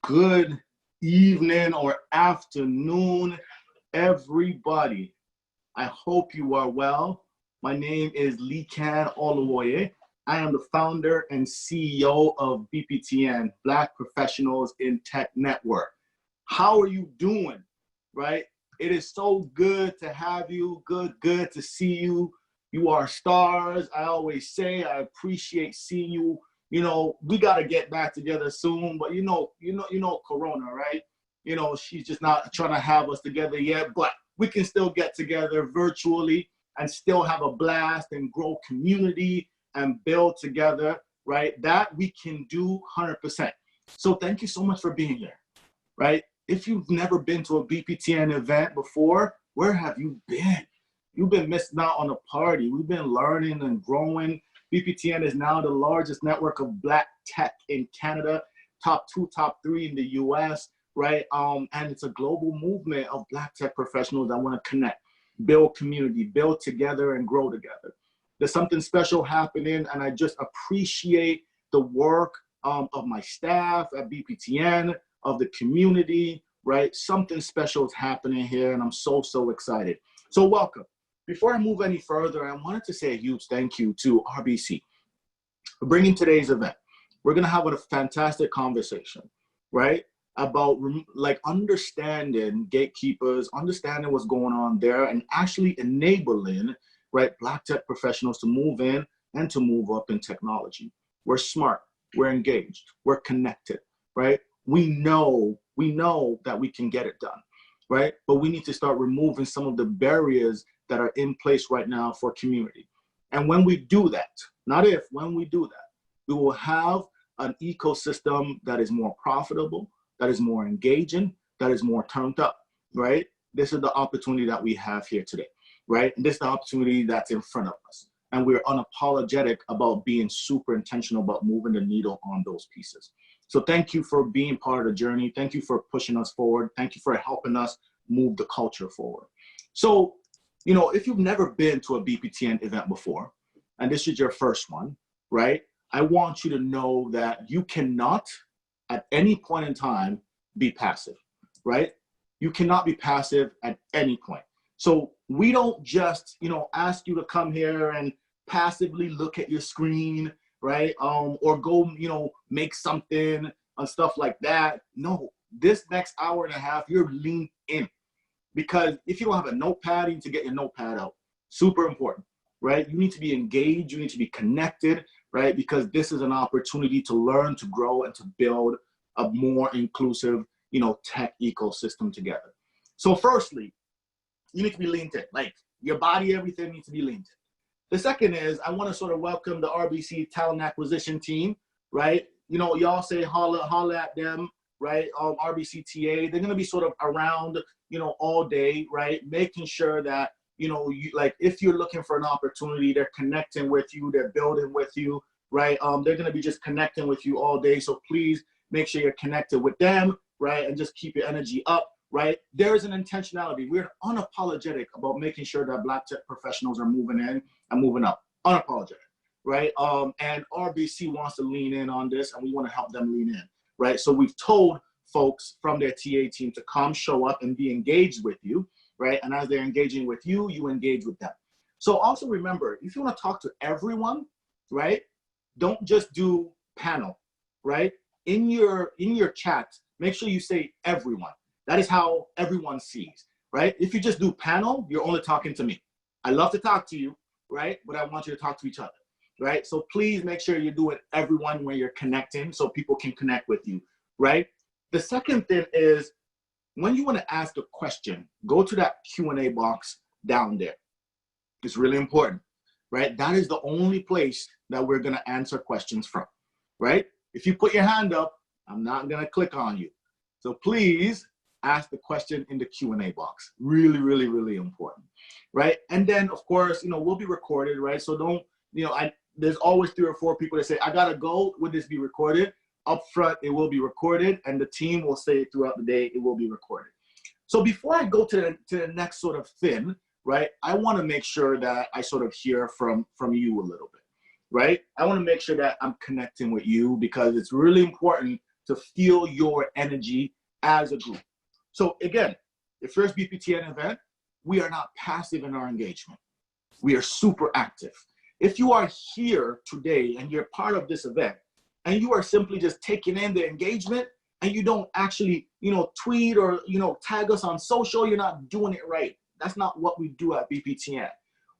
Good evening or afternoon, everybody. I hope you are well. My name is Lekan Oluwoye. I am the founder and CEO of BPTN, Black Professionals in Tech Network. How are you doing, right? It is so good to have you, good to see you. You are stars. I always say I appreciate seeing you. You know, we got to get back together soon, but you know, Corona, right? You know, she's just not trying to have us together yet, but we can still get together virtually and still have a blast and grow community and build together, right? That we can do 100%. So thank you so much for being here, right? If you've never been to a BPTN event before, where have you been? You've been missing out on a party. We've been learning and growing. BPTN is now the largest network of Black tech in Canada, top 2, top 3 in the US, right? And it's a global movement of Black tech professionals that want to connect, build community, build together and grow together. There's something special happening, and I just appreciate the work of my staff at BPTN, of the community, right? Something special is happening here, and I'm so excited. So welcome. Before I move any further, I wanted to say a huge thank you to RBC for bringing today's event. We're going to have a fantastic conversation, right? About like understanding gatekeepers, understanding what's going on there, and actually enabling, right, Black tech professionals to move in and to move up in technology. We're smart, we're engaged, we're connected, right? We know that we can get it done, right? But we need to start removing some of the barriers that are in place right now for community. And when we do that, not if, when we do that, we will have an ecosystem that is more profitable, that is more engaging, that is more turned up, right? This is the opportunity that we have here today, right? And this is the opportunity that's in front of us. And we're unapologetic about being super intentional about moving the needle on those pieces. So thank you for being part of the journey. Thank you for pushing us forward. Thank you for helping us move the culture forward. So, you know, if you've never been to a BPTN event before, and this is your first one, right? I want you to know that you cannot, at any point in time, be passive, right? You cannot be passive at any point. So we don't just, you know, ask you to come here and passively look at your screen, right? Or go, you know, make something and stuff like that. No, this next hour and a half, you're leaned in. Because if you don't have a notepad, you need to get your notepad out. Super important, right? You need to be engaged, you need to be connected, right? Because this is an opportunity to learn, to grow, and to build a more inclusive, you know, tech ecosystem together. So firstly, you need to be leaned in. Like your body, everything needs to be leaned in. The second is, I want to sort of welcome the RBC talent acquisition team, right? You know, y'all say holla at them, right? RBCTA, they're going to be sort of around, you know, all day, right? Making sure that, you know, you, like if you're looking for an opportunity, they're connecting with you, they're building with you, right? They're going to be just connecting with you all day. So please make sure you're connected with them, right? And just keep your energy up, right? There is an intentionality. We're unapologetic about making sure that Black tech professionals are moving in and moving up. Unapologetic, right? And RBC wants to lean in on this, and we want to help them lean in, right? So we've told folks from their TA team to come, show up, and be engaged with you, right? And as they're engaging with you, you engage with them. So also remember, if you want to talk to everyone, right? Don't just do panel, right? In your chat, make sure you say everyone. That is how everyone sees, right? If you just do panel, you're only talking to me. I love to talk to you, right? But I want you to talk to each other, right? So please make sure you do it everyone when you're connecting so people can connect with you, right? The second thing is when you want to ask a question, go to that Q&A box down there. It's really important, right? That is the only place that we're going to answer questions from, right? If you put your hand up, I'm not going to click on you. So please ask the question in the Q&A box. Really, really, really important, right? And then, of course, you know, we'll be recorded, right? So don't, you know, there's always 3 or 4 people that say, I got to go. Would this be recorded? Up front, it will be recorded, and the team will say throughout the day, it will be recorded. So before I go to the next sort of thing, right, I want to make sure that I sort of hear from you a little bit, right? I want to make sure that I'm connecting with you because it's really important to feel your energy as a group. So again, the first BPTN event, we are not passive in our engagement. We are super active. If you are here today and you're part of this event and you are simply just taking in the engagement and you don't actually, tweet or, tag us on social, you're not doing it right. That's not what we do at BPTN.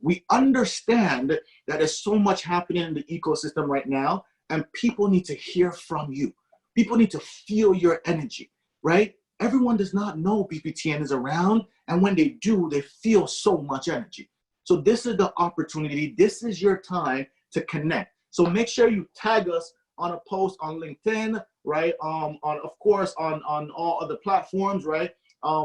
We understand that there's so much happening in the ecosystem right now, and people need to hear from you. People need to feel your energy, right? Everyone does not know BPTN is around, and when they do, they feel so much energy. So this is the opportunity. This is your time to connect. So make sure you tag us on a post on LinkedIn, right? Of course, on all other platforms, right?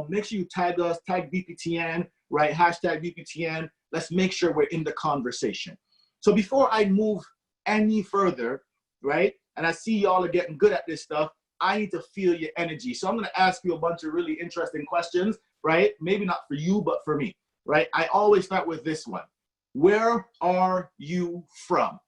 Make sure you tag us, tag BPTN, right? Hashtag BPTN. Let's make sure we're in the conversation. So before I move any further, right? And I see y'all are getting good at this stuff. I need to feel your energy. So I'm going to ask you a bunch of really interesting questions, right? Maybe not for you, but for me, right? I always start with this one. Where are you from,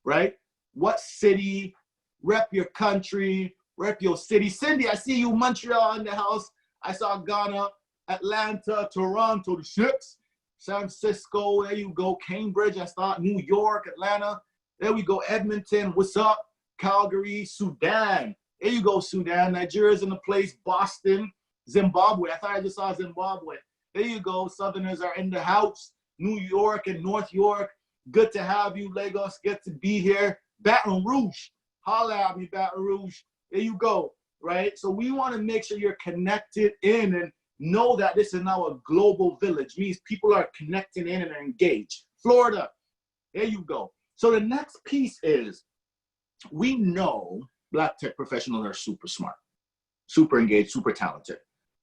right? What city? Rep your country, rep your city. Cindy, I see you, Montreal in the house. I saw Ghana, Atlanta, Toronto, the ships. San Francisco, there you go. Cambridge, I saw New York, Atlanta. There we go. Edmonton, what's up? Calgary, Sudan. There you go, Sudan. Nigeria's in the place. Boston, Zimbabwe. I thought I just saw Zimbabwe. There you go. Southerners are in the house. New York and North York. Good to have you, Lagos. Good to be here. Baton Rouge. Holla at me, Baton Rouge. There you go, right? So we want to make sure you're connected in and know that this is now a global village. Means people are connecting in and are engaged. Florida. There you go. So the next piece is, we know Black tech professionals are super smart, super engaged, super talented.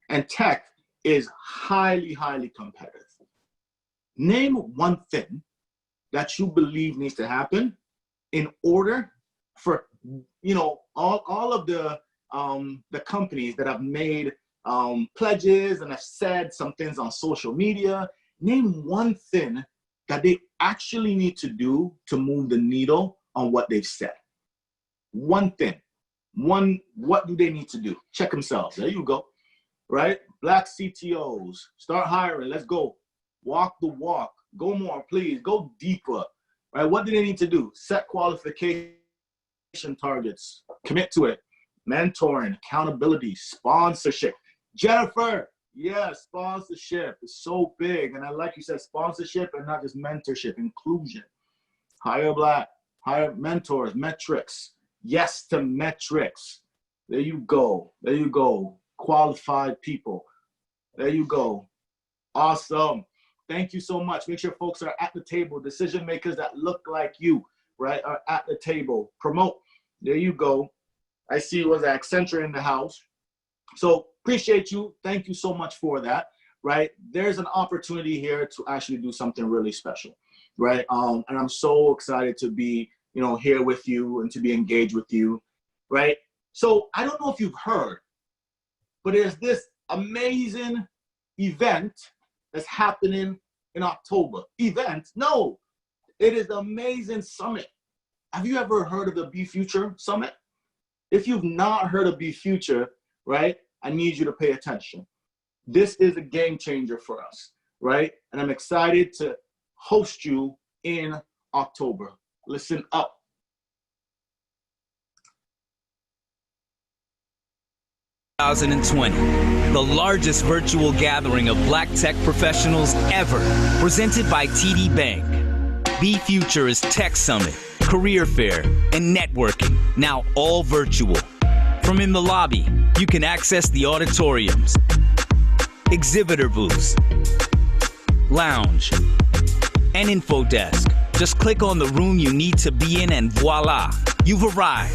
And tech is highly, highly competitive. Name one thing that you believe needs to happen in order for, all of the companies that have made pledges and have said some things on social media. Name one thing that they actually need to do to move the needle on what they've said. One thing. What do they need to do? Check themselves. There you go. Right? Black CTOs. Start hiring. Let's go. Walk the walk. Go more, please. Go deeper. Right? What do they need to do? Set qualification targets. Commit to it. Mentoring, accountability, sponsorship. Jennifer, yeah, sponsorship is so big. And I like you said, sponsorship and not just mentorship, inclusion. Hire Black, hire mentors, metrics. Yes to metrics. There you go. There you go. Qualified people. There you go. Awesome. Thank you so much. Make sure folks are at the table. Decision makers that look like you, right, are at the table. Promote. There you go. I see was Accenture in the house. So appreciate you. Thank you so much for that, right? There's an opportunity here to actually do something really special, right? And I'm so excited to be, here with you and to be engaged with you, right? So I don't know if you've heard, but there's this amazing event that's happening in October. Event? No, it is the amazing summit. Have you ever heard of the Be Future Summit? If you've not heard of Be Future, right, I need you to pay attention. This is a game changer for us, right? And I'm excited to host you in October. Listen up. ...2020, the largest virtual gathering of Black tech professionals ever, presented by TD Bank. Be Future is Tech Summit, Career Fair, and networking, now all virtual. From in the lobby, you can access the auditoriums, exhibitor booths, lounge, and info desk. Just click on the room you need to be in and voila, you've arrived.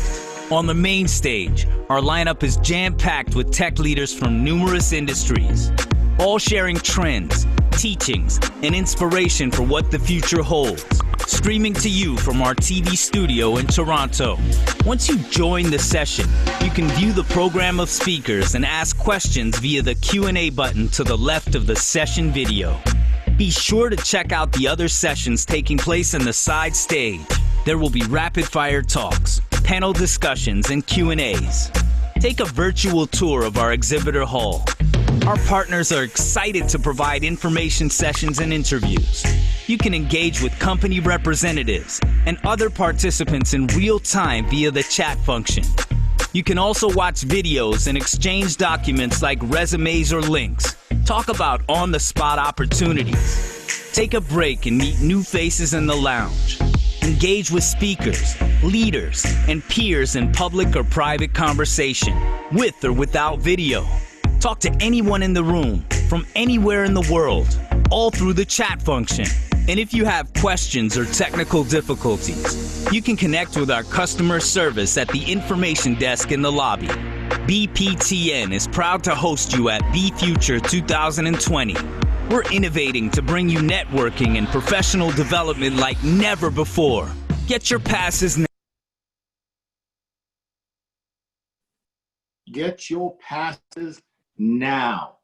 On the main stage, our lineup is jam-packed with tech leaders from numerous industries, all sharing trends, teachings, and inspiration for what the future holds. Streaming to you from our TV studio in Toronto. Once you join the session, you can view the program of speakers and ask questions via the Q&A button to the left of the session video. Be sure to check out the other sessions taking place in the side stage. There will be rapid-fire talks, panel discussions, and Q&As. Take a virtual tour of our exhibitor hall. Our partners are excited to provide information sessions and interviews. You can engage with company representatives and other participants in real time via the chat function. You can also watch videos and exchange documents like resumes or links. Talk about on-the-spot opportunities. Take a break and meet new faces in the lounge. Engage with speakers, leaders, and peers in public or private conversation, with or without video. Talk to anyone in the room, from anywhere in the world, all through the chat function. And if you have questions or technical difficulties, you can connect with our customer service at the information desk in the lobby. BPTN is proud to host you at B-Future 2020. We're innovating to bring you networking and professional development like never before. Get your passes now. Get your passes now.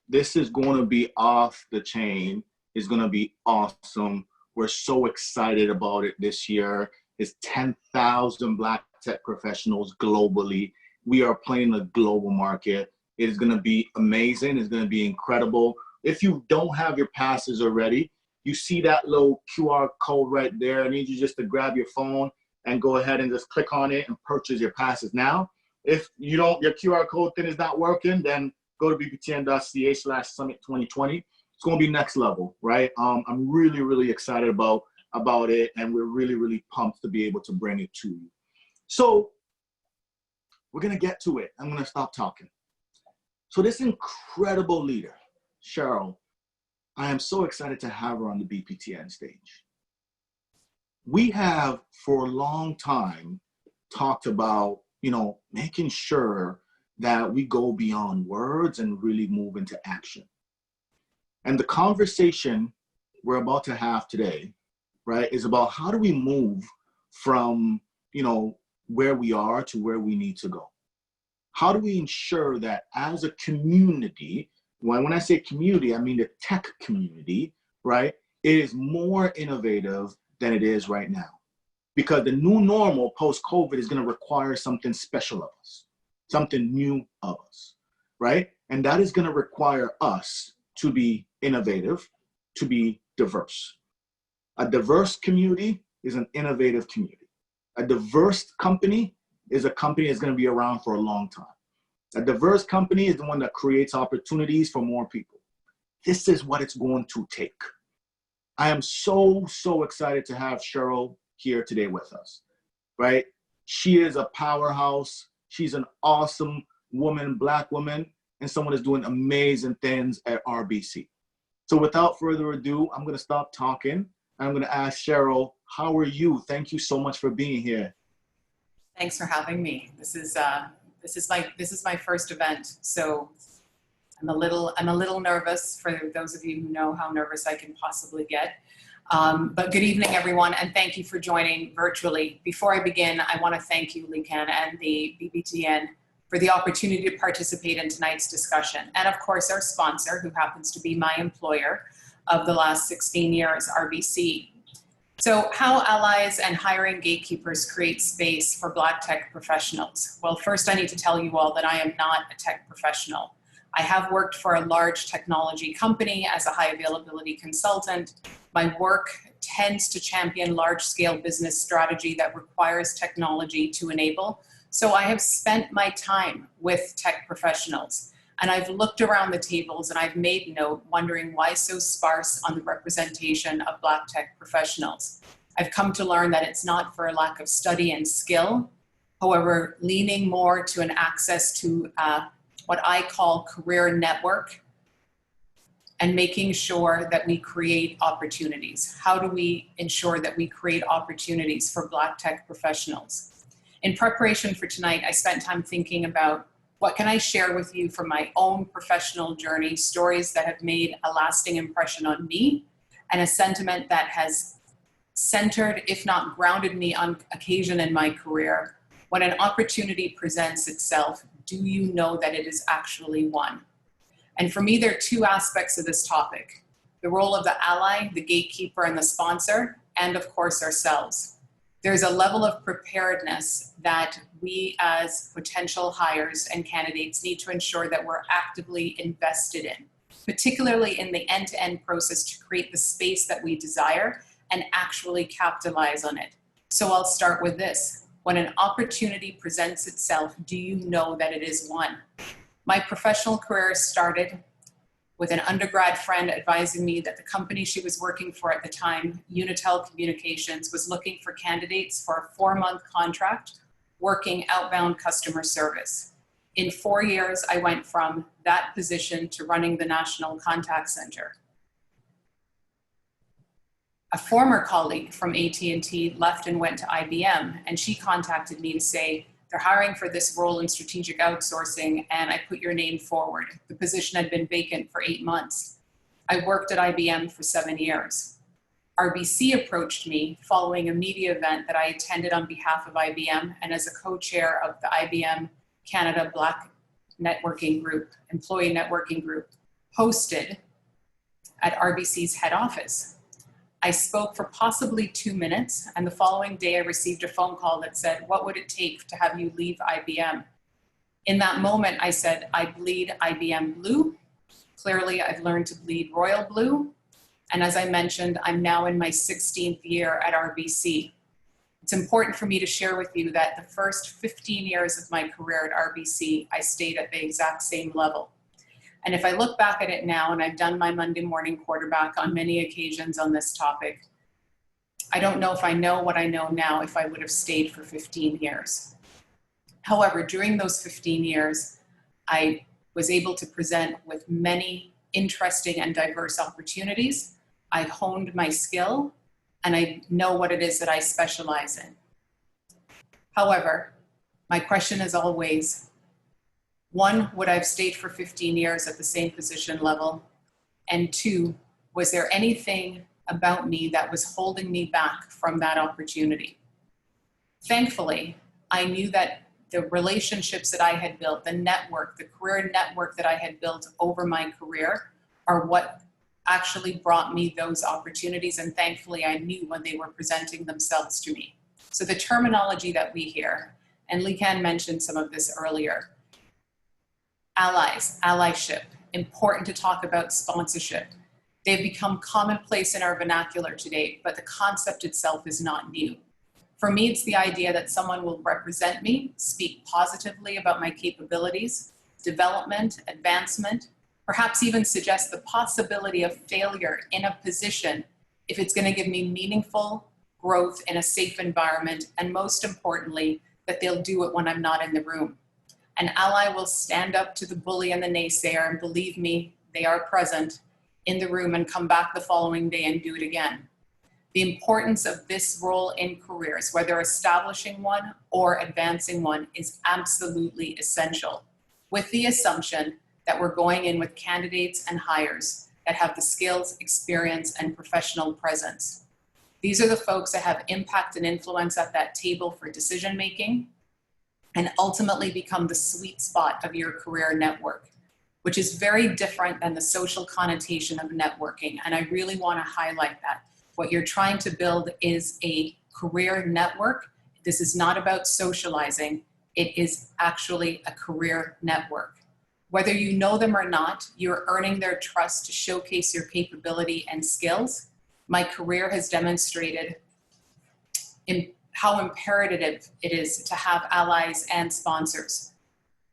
This is going to be off the chain. It's going to be awesome. We're so excited about it this year. It's 10,000 Black tech professionals globally. We are playing the global market. It is going to be amazing. It's going to be incredible. If you don't have your passes already, you see that little QR code right there. I need you just to grab your phone and go ahead and just click on it and purchase your passes now. If you don't, your QR code thing is not working, then go to bptn.ca/summit 2020. It's going to be next level, right? I'm really, really excited about it, and we're really, really pumped to be able to bring it to you. So we're going to get to it. I'm going to stop talking. So this incredible leader, Cheryl, I am so excited to have her on the BPTN stage. We have, for a long time, talked about, making sure that we go beyond words and really move into action. And the conversation we're about to have today, right, is about how do we move from, where we are to where we need to go? How do we ensure that as a community, when I say community, I mean the tech community, right, it is more innovative than it is right now? Because the new normal post-COVID is going to require something special of us, something new of us, right? And that is going to require us to be innovative, to be diverse. A diverse community is an innovative community. A diverse company is a company that's going to be around for a long time. A diverse company is the one that creates opportunities for more people. This is what it's going to take. I am so, so excited to have Cheryl here today with us, right? She is a powerhouse. She's an awesome woman, Black woman, and someone that's doing amazing things at RBC. So without further ado, I'm going to stop talking. I'm going to ask Cheryl, how are you? Thank you so much for being here. Thanks for having me. This is my first event, so I'm a little nervous, for those of you who know how nervous I can possibly get. But good evening, everyone, and thank you for joining virtually. Before I begin, I want to thank you, Lekan, and the BPTN for the opportunity to participate in tonight's discussion. And of course, our sponsor, who happens to be my employer of the last 16 years, RBC. So how allies and hiring gatekeepers create space for Black tech professionals? Well, first I need to tell you all that I am not a tech professional. I have worked for a large technology company as a high availability consultant. My work tends to champion large-scale business strategy that requires technology to enable. So I have spent my time with tech professionals, and I've looked around the tables and I've made note, wondering why so sparse on the representation of Black tech professionals. I've come to learn that it's not for a lack of study and skill, however, leaning more to an access to what I call career network, and making sure that we create opportunities. How do we ensure that we create opportunities for Black tech professionals? In preparation for tonight, I spent time thinking about what can I share with you from my own professional journey, stories that have made a lasting impression on me, and a sentiment that has centered, if not grounded me on occasion in my career. When an opportunity presents itself, do you know that it is actually one? And for me, there are two aspects of this topic: the role of the ally, the gatekeeper, and the sponsor, and of course ourselves. there's a level of preparedness that we as potential hires and candidates need to ensure that we're actively invested in, particularly in the end-to-end process to create the space that we desire and actually capitalize on it. So I'll start with this. When an opportunity presents itself, do you know that it is one? My professional career started with an undergrad friend advising me that the company she was working for at the time, Untitled Communications, was looking for candidates for a 4-month contract working outbound customer service. In 4 years, I went from that position to running the national contact center. A former colleague from AT&T left and went to IBM, and she contacted me to say, they're hiring for this role in strategic outsourcing, and I put your name forward. The position had been vacant for 8 months. I worked at IBM for 7 years. RBC approached me following a media event that I attended on behalf of IBM and as a co-chair of the IBM Canada Black Networking Group, Employee Networking Group, hosted at RBC's head office. I spoke for possibly 2 minutes, and the following day I received a phone call that said, what would it take to have you leave IBM? In that moment, I said, I bleed IBM blue. Clearly, I've learned to bleed royal blue. And as I mentioned, I'm now in my 16th year at RBC. It's important for me to share with you that the first 15 years of my career at RBC, I stayed at the exact same level. And if I look back at it now, and I've done my Monday morning quarterback on many occasions on this topic, I don't know if I know what I know now if I would have stayed for 15 years. However, during those 15 years, I was able to present with many interesting and diverse opportunities. I honed my skill, and I know what it is that I specialize in. However, my question is always, 1, would I have stayed for 15 years at the same position level? And 2, was there anything about me that was holding me back from that opportunity? Thankfully, I knew that the relationships that I had built, the network, the career network that I had built over my career are what actually brought me those opportunities. And thankfully, I knew when they were presenting themselves to me. So the terminology that we hear, and Lekan mentioned some of this earlier, allies, allyship, important to talk about sponsorship. They've become commonplace in our vernacular today, but the concept itself is not new. For me, it's the idea that someone will represent me, speak positively about my capabilities, development, advancement, perhaps even suggest the possibility of failure in a position if it's going to give me meaningful growth in a safe environment, and most importantly, that they'll do it when I'm not in the room. An ally will stand up to the bully and the naysayer, and believe me, they are present in the room, and come back the following day and do it again. The importance of this role in careers, whether establishing one or advancing one, is absolutely essential, with the assumption that we're going in with candidates and hires that have the skills, experience, and professional presence. These are the folks that have impact and influence at that table for decision-making, and ultimately become the sweet spot of your career network, which is very different than the social connotation of networking. And I really want to highlight that. What you're trying to build is a career network. This is not about socializing. It is actually a career network. Whether you know them or not, you're earning their trust to showcase your capability and skills. My career has demonstrated how imperative it is to have allies and sponsors.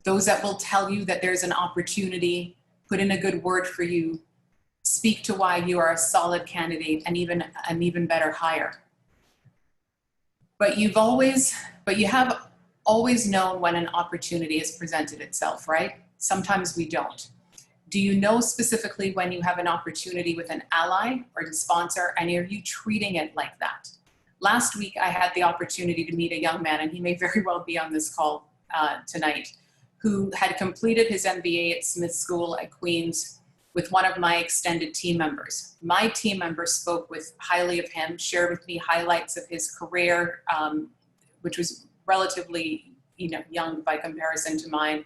Those that will tell you that there's an opportunity, put in a good word for you, speak to why you are a solid candidate and even an even better hire. But you have always known when an opportunity has presented itself, right? Sometimes we don't. Do you know specifically when you have an opportunity with an ally or a sponsor, and are you treating it like that? Last week, I had the opportunity to meet a young man, and he may very well be on this call tonight, who had completed his MBA at Smith School at Queen's with one of my extended team members. My team member spoke highly of him, shared with me highlights of his career, which was relatively young by comparison to mine,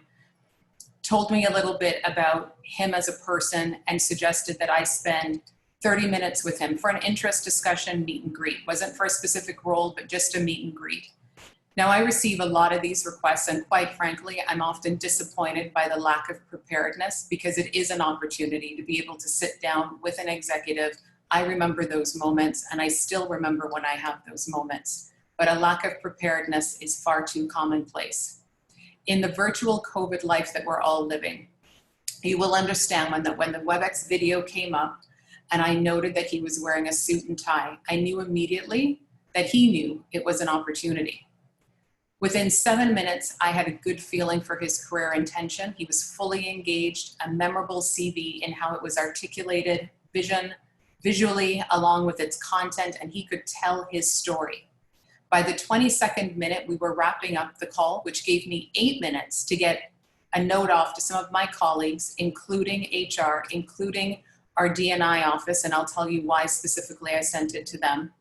told me a little bit about him as a person, and suggested that I spend 30 minutes with him for an interest discussion meet and greet. Wasn't for a specific role, but just a meet and greet. Now, I receive a lot of these requests, and quite frankly, I'm often disappointed by the lack of preparedness, because it is an opportunity to be able to sit down with an executive. I remember those moments, and I still remember when I have those moments, but a lack of preparedness is far too commonplace. In the virtual COVID life that we're all living, you will understand when the WebEx video came up and I noted that he was wearing a suit and tie, I knew immediately that he knew it was an opportunity. Within 7 minutes, I had a good feeling for his career intention. He was fully engaged, a memorable CV in how it was articulated, visually, along with its content, and he could tell his story. By the 22nd minute, we were wrapping up the call, which gave me 8 minutes to get a note off to some of my colleagues, including HR, including our D&I office, and I'll tell you why specifically I sent it to them,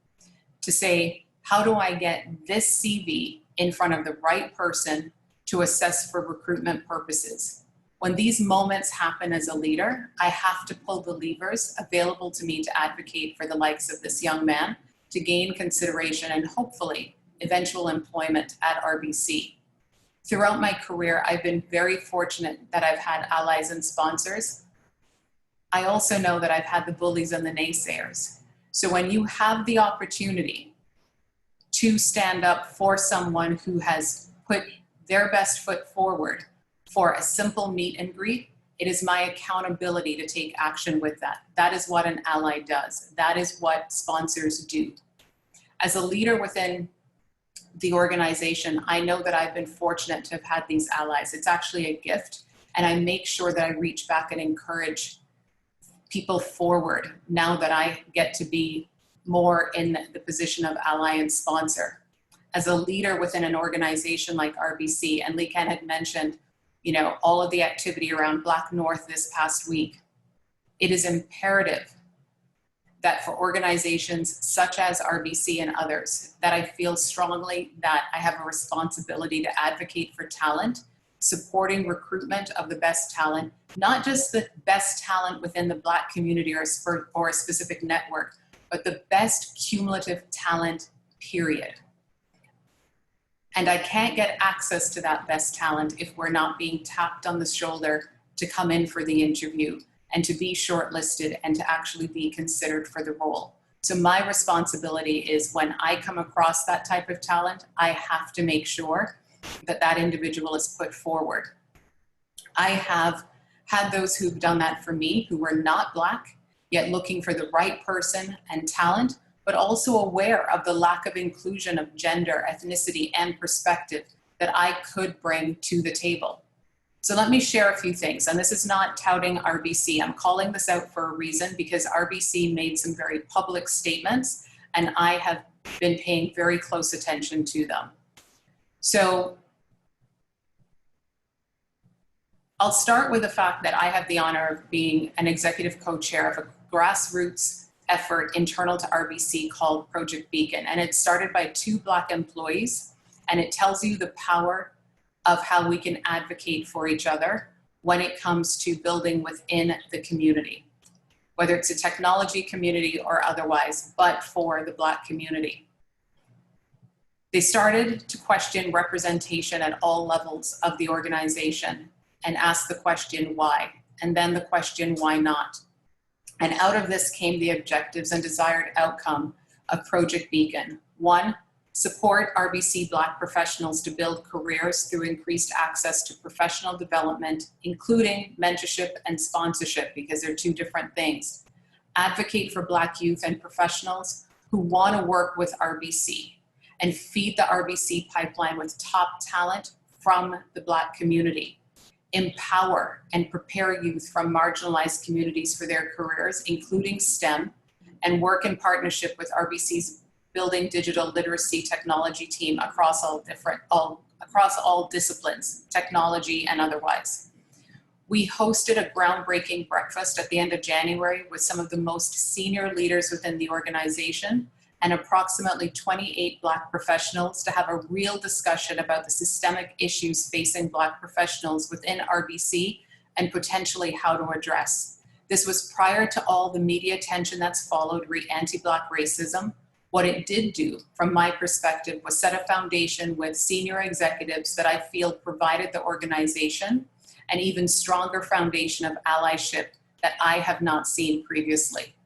to say, how do I get this CV in front of the right person to assess for recruitment purposes? When these moments happen as a leader, I have to pull the levers available to me to advocate for the likes of this young man to gain consideration and hopefully eventual employment at RBC. Throughout my career, I've been very fortunate that I've had allies and sponsors. I also know that I've had the bullies and the naysayers. So when you have the opportunity to stand up for someone who has put their best foot forward for a simple meet and greet, it is my accountability to take action with that. That is what an ally does. That is what sponsors do. As a leader within the organization, I know that I've been fortunate to have had these allies. It's actually a gift, and I make sure that I reach back and encourage people forward now that I get to be more in the position of ally and sponsor. As a leader within an organization like RBC, and Lee Ken had mentioned, all of the activity around Black North this past week, it is imperative that for organizations such as RBC and others, that I feel strongly that I have a responsibility to advocate for talent, supporting recruitment of the best talent, not just the best talent within the Black community or a specific network, but the best cumulative talent, period. And I can't get access to that best talent if we're not being tapped on the shoulder to come in for the interview and to be shortlisted and to actually be considered for the role. So my responsibility is when I come across that type of talent, I have to make sure that that individual is put forward. I have had those who've done that for me who were not Black, yet looking for the right person and talent, but also aware of the lack of inclusion of gender, ethnicity, and perspective that I could bring to the table. So let me share a few things, and this is not touting RBC. I'm calling this out for a reason because RBC made some very public statements, and I have been paying very close attention to them. So I'll start with the fact that I have the honor of being an executive co-chair of a grassroots effort internal to RBC called Project Beacon. And it started by 2 Black employees, and it tells you the power of how we can advocate for each other when it comes to building within the community, whether it's a technology community or otherwise, but for the Black community. They started to question representation at all levels of the organization and asked the question, why? And then the question, why not? And out of this came the objectives and desired outcome of Project Beacon. 1, support RBC Black professionals to build careers through increased access to professional development, including mentorship and sponsorship, because they're 2 different things. Advocate for Black youth and professionals who want to work with RBC and feed the RBC pipeline with top talent from the Black community. Empower and prepare youth from marginalized communities for their careers, including STEM, and work in partnership with RBC's Building Digital Literacy Technology team across all disciplines, technology and otherwise. We hosted a groundbreaking breakfast at the end of January with some of the most senior leaders within the organization and approximately 28 Black professionals to have a real discussion about the systemic issues facing Black professionals within RBC and potentially how to address. This was prior to all the media attention that's followed anti-Black racism. What it did do, from my perspective, was set a foundation with senior executives that I feel provided the organization an even stronger foundation of allyship that I have not seen previously.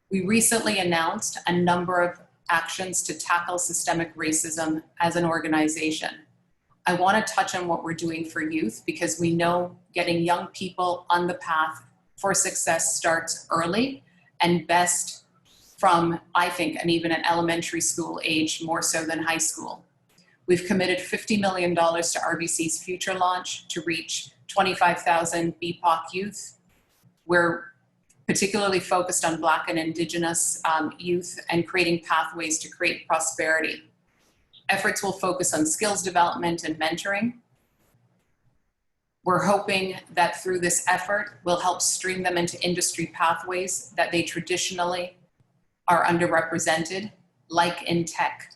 We recently announced a number of actions to tackle systemic racism as an organization. I want to touch on what we're doing for youth because we know getting young people on the path for success starts early and best from, I think, and even an elementary school age, more so than high school. We've committed $50 million to RBC's future launch to reach 25,000 BPOC youth. We're particularly focused on Black and Indigenous youth and creating pathways to create prosperity. Efforts will focus on skills development and mentoring. We're hoping that through this effort, we'll help stream them into industry pathways that they traditionally are underrepresented, like in tech.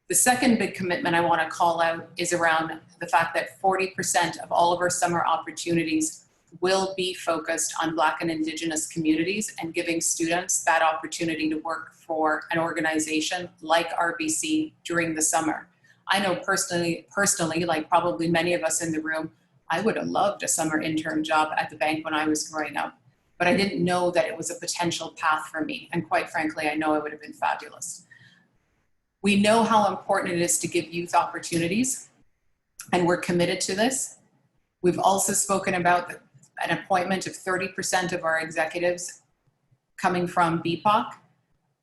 The second big commitment I want to call out is around the fact that 40% of all of our summer opportunities will be focused on Black and Indigenous communities and giving students that opportunity to work for an organization like RBC during the summer. I know personally, like probably many of us in the room, I would have loved a summer intern job at the bank when I was growing up, but I didn't know that it was a potential path for me. And quite frankly, I know it would have been fabulous. We know how important it is to give youth opportunities, and we're committed to this. We've also spoken about an appointment of 30% of our executives coming from BPOC.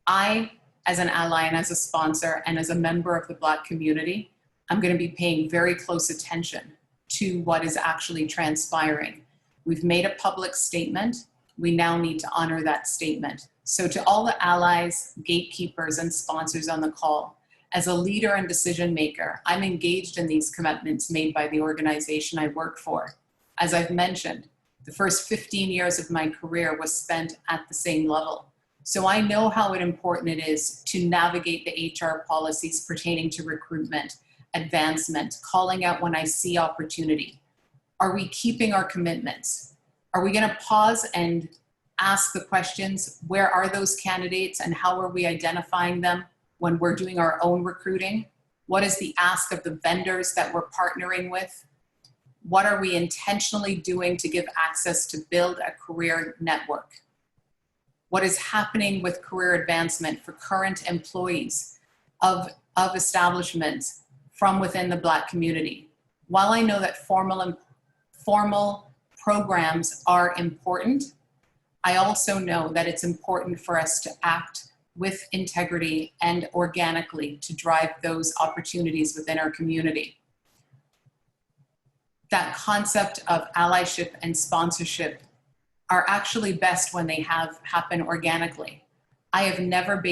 I, as an ally and as a sponsor and as a member of the Black community, I'm going to be paying very close attention to what is actually transpiring. We've made a public statement. We now need to honor that statement. So to all the allies, gatekeepers, and sponsors on the call, as a leader and decision maker, I'm engaged in these commitments made by the organization I work for. As I've mentioned, the first 15 years of my career was spent at the same level. So I know how important it is to navigate the HR policies pertaining to recruitment, advancement, calling out when I see opportunity. Are we keeping our commitments? Are we going to pause and ask the questions, where are those candidates and how are we identifying them when we're doing our own recruiting? What is the ask of the vendors that we're partnering with? What are we intentionally doing to give access to build a career network? What is happening with career advancement for current employees of establishments from within the Black community? While I know that formal programs are important, I also know that it's important for us to act with integrity and organically to drive those opportunities within our community. That concept of allyship and sponsorship are actually best when they happen organically. I have never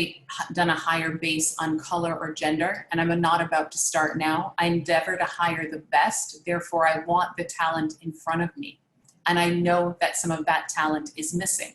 done a hire based on color or gender, and I'm not about to start now. I endeavor to hire the best, therefore I want the talent in front of me. And I know that some of that talent is missing.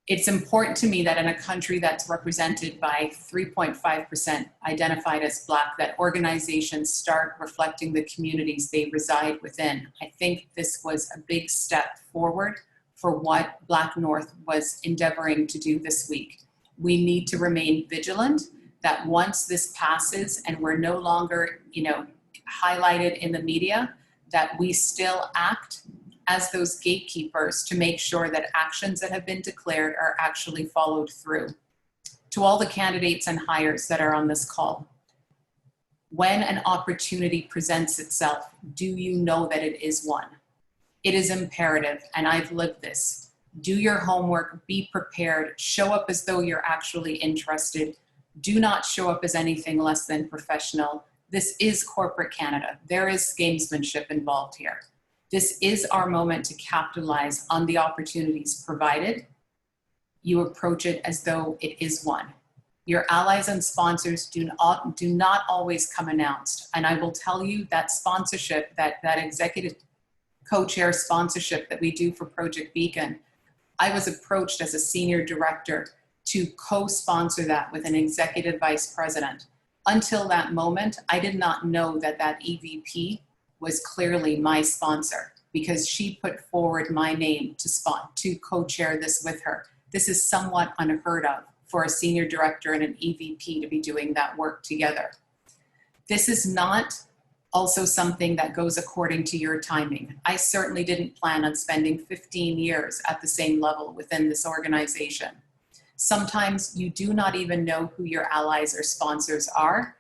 It's important to me that in a country that's represented by 3.5% identified as Black, that organizations start reflecting the communities they reside within. I think this was a big step forward for what Black North was endeavoring to do this week. We need to remain vigilant that once this passes and we're no longer, highlighted in the media, that we still act as those gatekeepers to make sure that actions that have been declared are actually followed through. To all the candidates and hires that are on this call, when an opportunity presents itself, do you know that it is one? It is imperative, and I've lived this. Do your homework, be prepared, show up as though you're actually interested. Do not show up as anything less than professional. This is corporate Canada. There is gamesmanship involved here. This is our moment to capitalize on the opportunities provided. You approach it as though it is one. Your allies and sponsors do not always come announced. And I will tell you that sponsorship, that executive co-chair sponsorship that we do for Project Beacon, I was approached as a senior director to co-sponsor that with an executive vice president. Until that moment, I did not know that that EVP was clearly my sponsor. because she put forward my name to co-chair this with her. This is somewhat unheard of for a senior director and an EVP to be doing that work together. This is not also something that goes according to your timing. I certainly didn't plan on spending 15 years at the same level within this organization. Sometimes you do not even know who your allies or sponsors are,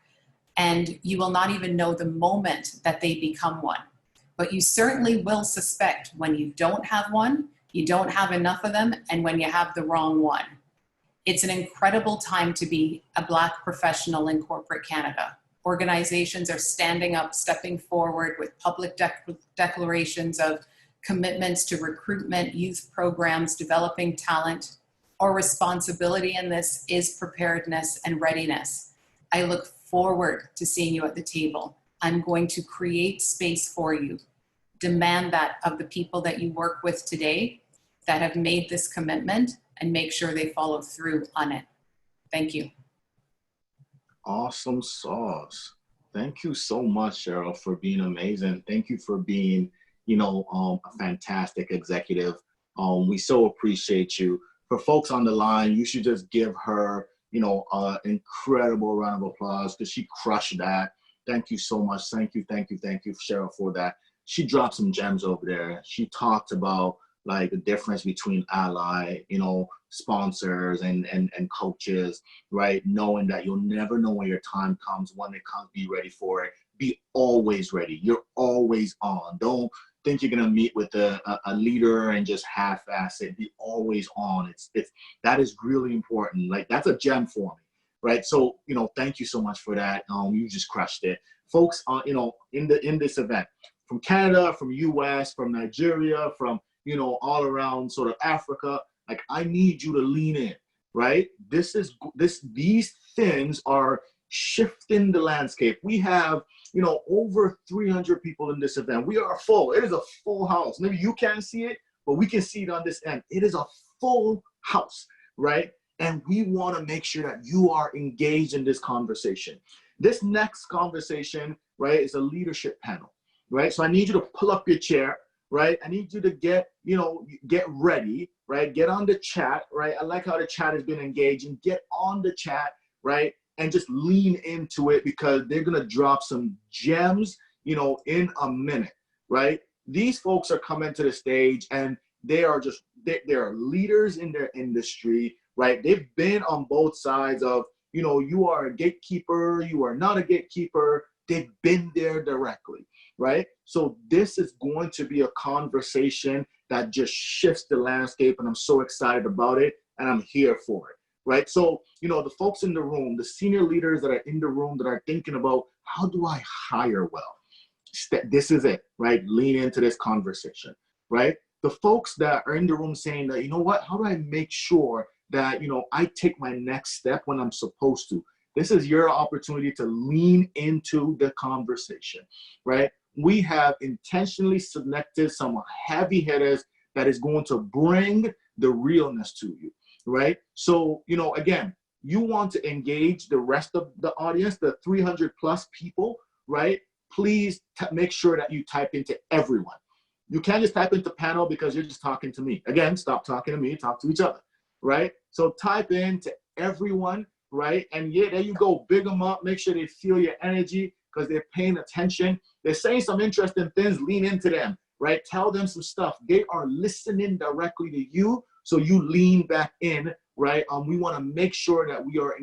and you will not even know the moment that they become one. But you certainly will suspect when you don't have one, you don't have enough of them, and when you have the wrong one. It's an incredible time to be a Black professional in corporate Canada. Organizations are standing up, stepping forward with public declarations of commitments to recruitment, youth programs, developing talent. Our responsibility in this is preparedness and readiness. I look forward to seeing you at the table. I'm going to create space for you. Demand that of the people that you work with today that have made this commitment, and make sure they follow through on it. Thank you. Awesome sauce. Thank you so much, Cheryl, for being amazing. Thank you for being, a fantastic executive. We so appreciate you. For folks on the line, you should just give her, an incredible round of applause because she crushed that. Thank you so much. Thank you, Cheryl, for that. She dropped some gems over there. She talked about like the difference between ally, sponsors and coaches, right? Knowing that you'll never know when your time comes. When it comes, be ready for it. Be always ready. You're always on. Don't think you're gonna meet with a leader and just half-ass it. Be always on. That is really important. Like that's a gem for me, right? So thank you so much for that. You just crushed it, folks. In this event, from Canada, from US, from Nigeria, from all around sort of Africa, like I need you to lean in, right? These things are shifting the landscape. We have, over 300 people in this event. We are full. It is a full house. Maybe you can't see it, but we can see it on this end. It is a full house, right? And we want to make sure that you are engaged in this conversation. This next conversation, right, is a leadership panel, right? So I need you to pull up your chair, right? I need you to get ready, right? Get on the chat, right? I like how the chat has been engaging. Get on the chat, right? And just lean into it because they're going to drop some gems, in a minute, right? These folks are coming to the stage and they are leaders in their industry, right? They've been on both sides of, you are a gatekeeper, you are not a gatekeeper. They've been there directly, right? So this is going to be a conversation that just shifts the landscape, and I'm so excited about it, and I'm here for it, right? So, the folks in the room, the senior leaders that are in the room that are thinking about, how do I hire well? This is it, right? Lean into this conversation, right? The folks that are in the room saying that, how do I make sure that, I take my next step when I'm supposed to? This is your opportunity to lean into the conversation, right? We have intentionally selected some heavy hitters that is going to bring the realness to you, right? So, again, you want to engage the rest of the audience, the 300 plus people, right? Please make sure that you type into everyone. You can't just type into panel because you're just talking to me. Again, stop talking to me, talk to each other, right? So type in to everyone, right? And yeah, there you go, big them up, make sure they feel your energy because they're paying attention. They're saying some interesting things, lean into them, right? Tell them some stuff. They are listening directly to you, so you lean back in, right? We want to make sure that we are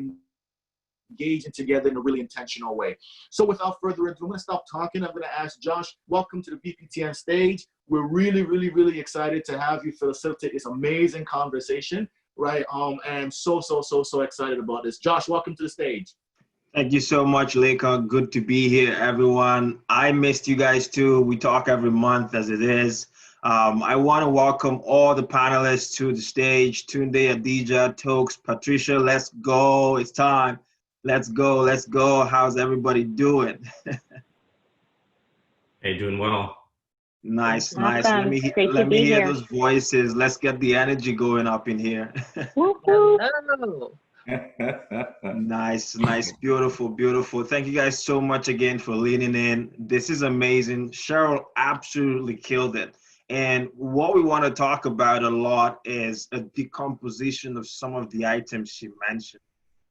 engaging together in a really intentional way. So without further ado, I'm going to stop talking. I'm going to ask Josh, welcome to the BPTN stage. We're really, really, really excited to have you facilitate this amazing conversation, right? And so excited about this. Josh, welcome to the stage. Thank you so much, Leica. Good to be here, everyone. I missed you guys too. We talk every month as it is. I want to welcome all the panelists to the stage. Tunde, Adija, Tokes, Patricia, let's go. It's time. Let's go. Let's go. How's everybody doing? Hey, doing well. Nice, Awesome. nice. Let me hear here. those voices. Let's get the energy going up in here. Woo-hoo. Hello. Nice, nice, beautiful, beautiful. Thank you guys so much again for leaning in. This is amazing. Cheryl absolutely killed it. And what we want to talk about a lot is a decomposition of some of the items she mentioned.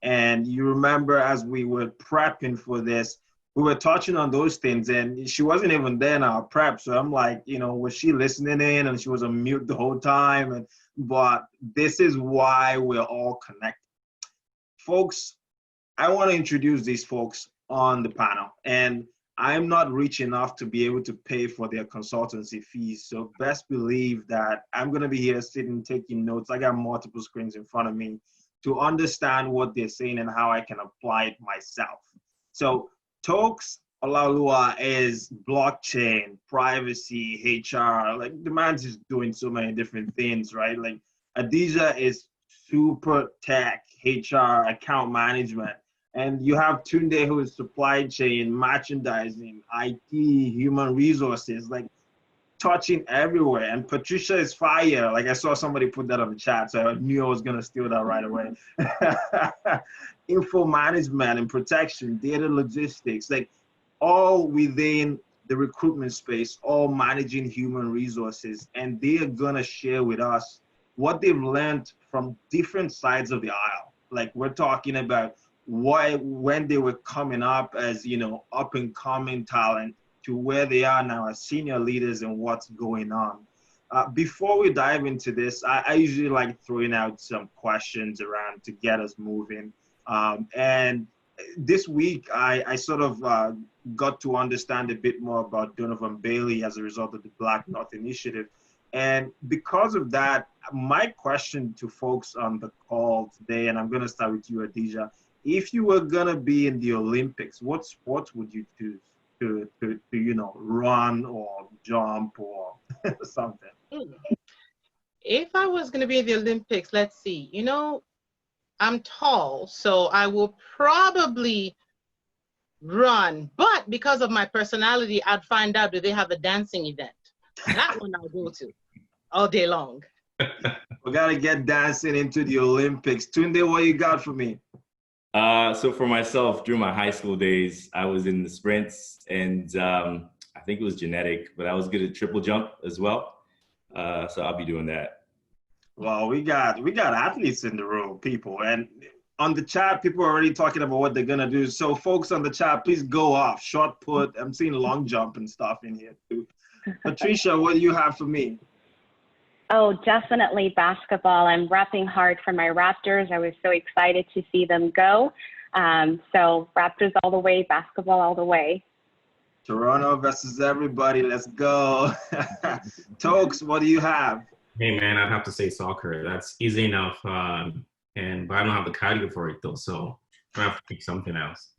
And you remember as we were prepping for this, we were touching on those things, and she wasn't even there in our prep. So I'm like, you know, was she listening in? And she was on mute the whole time. But this is why we're all connected. Folks, I want to introduce these folks on the panel, and I'm not rich enough to be able to pay for their consultancy fees. So best believe that I'm going to be here sitting, taking notes. I got multiple screens in front of me to understand what they're saying and how I can apply it myself. So Tokes Olalua is blockchain, privacy, HR. Like the man's just doing so many different things, right? Like Adija is super tech, HR, account management. And you have Tunde, who is supply chain, merchandising, IT, human resources, like touching everywhere. And Patricia is fire. Like I saw somebody put that on the chat, so I knew I was gonna steal that right away. Info management and protection, data logistics, like all within the recruitment space, all managing human resources. And they are gonna share with us what they've learned from different sides of the aisle. Like we're talking about why, when they were coming up as, you know, up and coming talent to where they are now as senior leaders and what's going on. Before we dive into this, I usually like throwing out some questions around to get us moving. And this week, I sort of got to understand a bit more about Donovan Bailey as a result of the Black North Initiative. And because of that, my question to folks on the call today, and I'm going to start with you, Adija, if you were going to be in the Olympics, what sports would you choose to you know, run or jump or something? If I was going to be in the Olympics, let's see, you know, I'm tall, so I will probably run. But because of my personality, I'd find out, do they have a dancing event? That one I'll go to all day long. We got to get dancing into the Olympics. Tunde, what you got for me? So for myself, during my high school days, I was in the sprints, and I think it was genetic, but I was good at triple jump as well. So I'll be doing that. Well, we got athletes in the room, people, and on the chat, people are already talking about what they're gonna do. So folks on the chat, please go off. Short put. I'm seeing long jump and stuff in here too. Patricia, what do you have for me? Oh, definitely basketball. I'm repping hard for my Raptors. I was so excited to see them go. So Raptors all the way, basketball all the way. Toronto versus everybody. Let's go. Tokes, what do you have? Hey man, I'd have to say soccer. That's easy enough. But I don't have the cardio for it though, so I have to pick something else.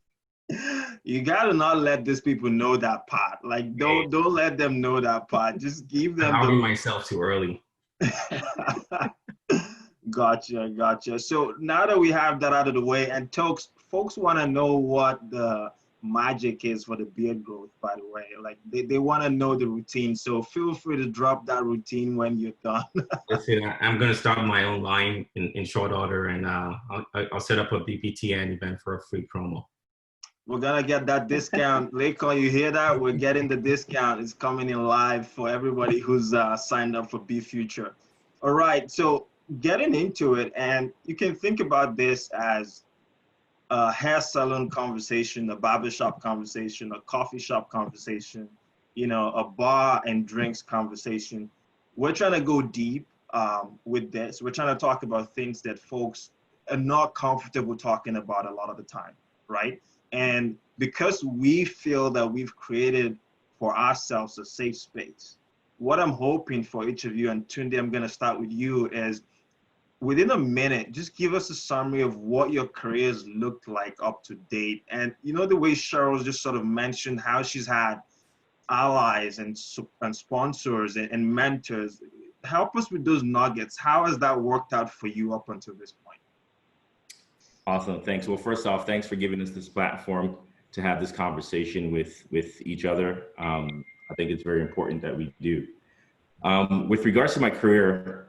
You gotta not let these people know that part. Like don't let them know that part. Just give them. I'll be myself too early. Gotcha. So now that we have that out of the way, and folks want to know what the magic is for the beard growth, by the way. Like they want to know the routine. So feel free to drop that routine when you're done. Listen, I'm going to start my own line in short order, and I'll set up a BPTN event for a free promo. We're going to get that discount. Lakon, you hear that? We're getting the discount. It's coming in live for everybody who's signed up for Be Future. All right, so getting into it, and you can think about this as a hair salon conversation, a barbershop conversation, a coffee shop conversation, you know, a bar and drinks conversation. We're trying to go deep with this. We're trying to talk about things that folks are not comfortable talking about a lot of the time, right? And because we feel that we've created for ourselves a safe space, what I'm hoping for each of you, and Tunde, I'm going to start with you, is within a minute, just give us a summary of what your careers looked like up to date. And you know, the way Cheryl just sort of mentioned how she's had allies and sponsors and mentors. Help us with those nuggets. How has that worked out for you up until this point? Awesome, thanks. Well, first off, thanks for giving us this platform to have this conversation with each other. I think it's very important that we do. With regards to my career,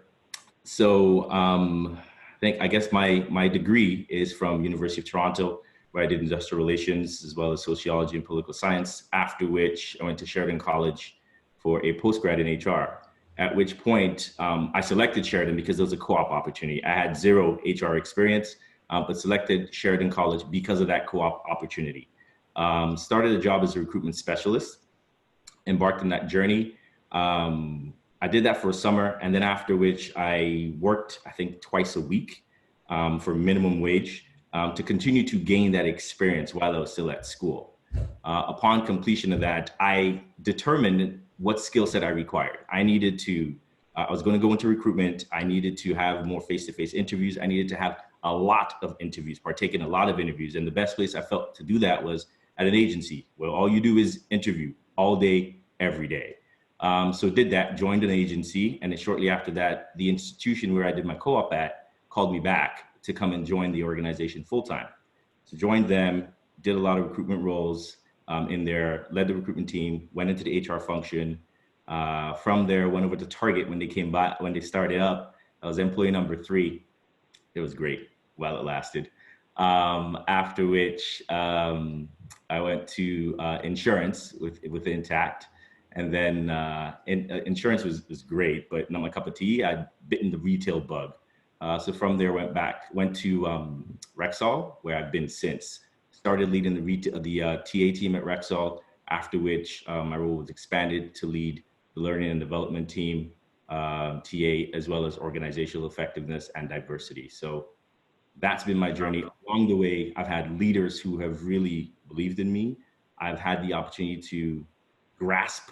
so I I guess my degree is from University of Toronto, where I did industrial relations as well as sociology and political science, after which I went to Sheridan College for a postgrad in HR, at which point I selected Sheridan because there was a co-op opportunity. I had zero HR experience, but selected Sheridan College because of that co-op opportunity. Started a job as a recruitment specialist, embarked on that journey. I did that for a summer, and then after which I worked, I think, twice a week for minimum wage to continue to gain that experience while I was still at school. Upon completion of that, I determined what skill set I required. I was going to go into recruitment. I needed to have more face-to-face interviews. I needed to have a lot of interviews, partake in a lot of interviews. And the best place I felt to do that was at an agency where all you do is interview all day, every day. So did that, joined an agency, and then shortly after that, the institution where I did my co-op at called me back to come and join the organization full-time. So joined them, did a lot of recruitment roles in there, led the recruitment team, went into the HR function. From there, went over to Target when they started up. I was employee number 3. It was great while it lasted. After which I went to insurance with Intact. And then insurance was great, but not my cup of tea. I'd bitten the retail bug. So from there, went to Rexall, where I've been since. Started leading the TA team at Rexall, after which my role was expanded to lead the learning and development team, TA, as well as organizational effectiveness and diversity. So that's been my journey. Along the way, I've had leaders who have really believed in me. I've had the opportunity to grasp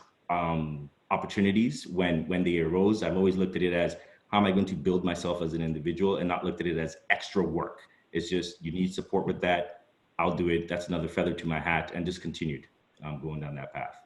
opportunities when they arose. I've always looked at it as, how am I going to build myself as an individual, and not looked at it as extra work. It's just, you need support with that. I'll do it. That's another feather to my hat, and just continued going down that path.